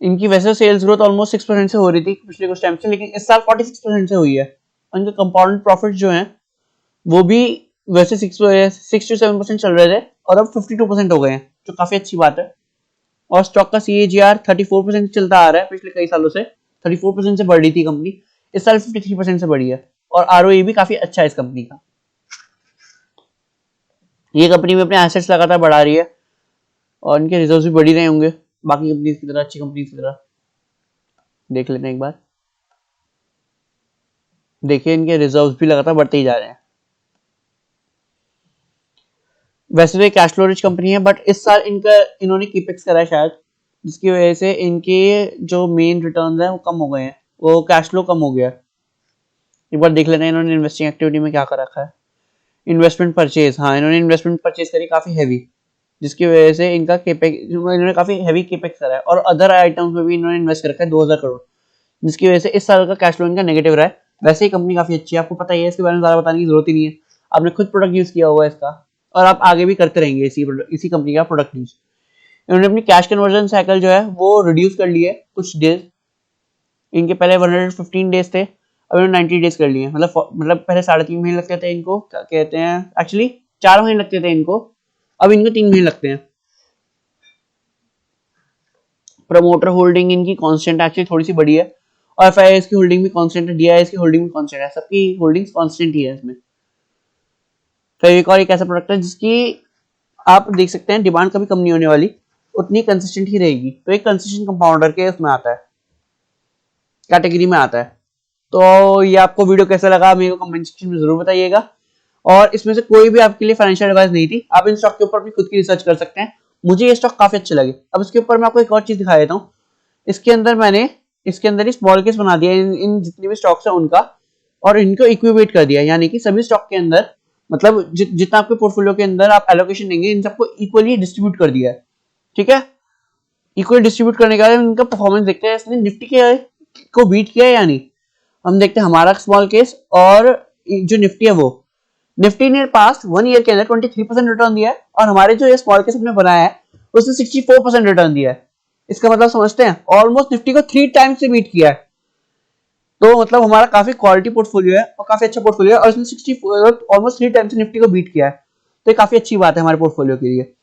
Speaker 1: इनकी वैसे सेल्स ग्रोथ ऑलमोस्ट 6% से हो रही थी पिछले कुछ टाइम से, लेकिन इस साल 46% से हुई है। उनके कंपाउंड प्रॉफिट जो हैं वो भी वैसे 6 to 7% चल रहे थे, और अब 52% हो गए हैं, जो काफी अच्छी बात है। और स्टॉक का CAGR 34% चलता आ रहा है पिछले कई सालों से, 34% से बढ़ रही थी कंपनी, इस साल 53% से बढ़ी है, और ROE भी काफी अच्छा है इस कंपनी का। ये कंपनी में अपने एसेट्स लगातार बढ़ा रही है, और इनके रिजर्व्स भी बढ़ ही रहे होंगे बाकी कंपनीज की तरह, अच्छी कंपनीज की तरह। देख लेते हैं एक बार, देखिए इनके रिजर्व्स भी लगातार बढ़ते ही जा रहे हैं। वैसे तो ये कैश फ्लो रिच कंपनी है, बट इस साल इन्होंने कीपेक्स करा है शायद, जिसकी वजह से इनके जो मेन रिटर्न्स हैं वो कम हो गए हैं, वो कैश फ्लो कम हो गया। एक बार देख लेते हैं इन्होंने इन्वेस्टिंग एक्टिविटी में क्या कर रखा है। इन्वेस्टमेंट परचेज, हाँ इन्होंने इन्वेस्टमेंट परचेज करी काफी हैवी, जिसकी वजह से इनका केपेक्स, इन्होंने काफी हैवी केपेक्स करा है, और अदर आइटम्स में भी इन्होंने इन्वेस्ट कर रखा है 2000 करोड़, जिसकी वजह से इस साल का कैश फ्लो इनका नेगेटिव रहा है। वैसे ही कंपनी काफी अच्छी है, आपको पता ही है, इसके बारे में ज्यादा बताने की जरूरत ही नहीं है, आपने खुद प्रोडक्ट यूज किया हुआ है इसका, और आप आगे भी करते रहेंगे इसी कंपनी का प्रोडक्ट यूज। इन्होंने अपनी कैश कन्वर्जन साइकिल जो है वो रिड्यूस कर ली है कुछ डेज। इनके पहले 115 डेज थे, अब इन्होंने 90 डेज कर लिए। मतलब पहले 3.5 महीने लगते थे इनको, क्या कहते हैं, एक्चुअली 4 महीने लगते थे इनको, अब इनको 3 महीने लगते हैं। प्रमोटर होल्डिंग इनकी कांस्टेंट एक्चुअली थोड़ी सी बड़ी है, और FIIs की होल्डिंग भी कांस्टेंट है, DIIs की होल्डिंग भी कांस्टेंट है, सबकी होल्डिंग्स कांस्टेंट ही है इसमें। फेविकॉल एक ऐसा प्रोडक्ट है जिसकी आप देख सकते हैं डिमांड कभी कम नहीं होने वाली, उतनी कंसिस्टेंट ही रहेगी। तो एक कंसिस्टेंट कंपाउंडर के उसमें आता है, कैटेगरी में आता है। तो ये आपको वीडियो कैसा लगा मेरे को कमेंट सेक्शन में जरूर बताइएगा। और इसमें से कोई भी आपके लिए फाइनेंशियल एडवाइस नहीं थी, आप इन स्टॉक के ऊपर भी खुद की रिसर्च कर सकते हैं। मुझे ये स्टॉक काफी अच्छे लगे। अब इसके ऊपर मैं आपको एक और चीज दिखा देता हूँ। इसके अंदर मैंने इसके अंदर ही स्मॉल केस बना दिया इन जितने भी स्टॉक्स है उनका, और इनको इक्विवेट कर दिया, यानी कि सभी स्टॉक के अंदर मतलब जितना आपके पोर्टफोलियो के अंदर आप एलोकेशन देंगे इन सबको इक्वली डिस्ट्रीब्यूट कर दिया है। ठीक है, इक्वली डिस्ट्रीब्यूट करने के बाद इनका परफॉर्मेंस देखते हैं, इसने निफ्टी के को बीट किया है या नहीं। हम देखते हैं हमारा स्मॉल केस और जो निफ्टी है वो, निफ्टी ने पास्ट 1 ईयर के अंदर 23% रिटर्न दिया है, और हमारे जो ये स्मॉल केस हमने बनाया है उसने 64% रिटर्न दिया है। इसका मतलब समझते हैं, ऑलमोस्ट निफ्टी को 3 टाइम्स से बीट किया है। तो मतलब हमारा काफी क्वालिटी पोर्टफोलियो है और काफी अच्छा पोर्टफोलियो है, और इसने 60 ऑलमोस्ट 3 टाइम्स से निफ्टी को बीट किया है। तो ये काफी अच्छी बात है हमारे पोर्टफोलियो के लिए।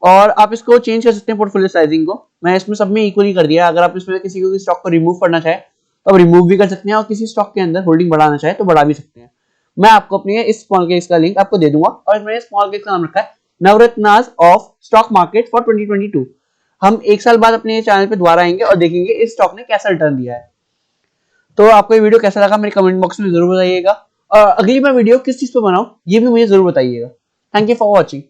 Speaker 1: और आप इसको चेंज कर सकते हैं पोर्टफोलियो साइजिंग को, मैं इसमें सब में इक्वली कर दिया। अगर आप इसमें किसी को स्टॉक को रिमूव करना चाहे तो आप रिमूव भी कर सकते हैं, और किसी स्टॉक के अंदर होल्डिंग बढ़ाना चाहे तो बढ़ा भी सकते हैं। मैं आपको अपनी इस स्मॉल केस का लिंक आपको दे दूंगा, और मैंने स्मॉल केस का नाम रखा है नवरत्नास ऑफ स्टॉक मार्केट फॉर 2022। हम 1 साल बाद अपने चैनल पे दोबारा आएंगे और देखेंगे इस स्टॉक ने कैसा रिटर्न दिया है। तो आपको ये वीडियो कैसा लगा मेरे कमेंट बॉक्स में जरूर बताइएगा, और अगली मैं वीडियो किस चीज पे बनाऊं ये भी मुझे जरूर बताइएगा। Thank you for watching.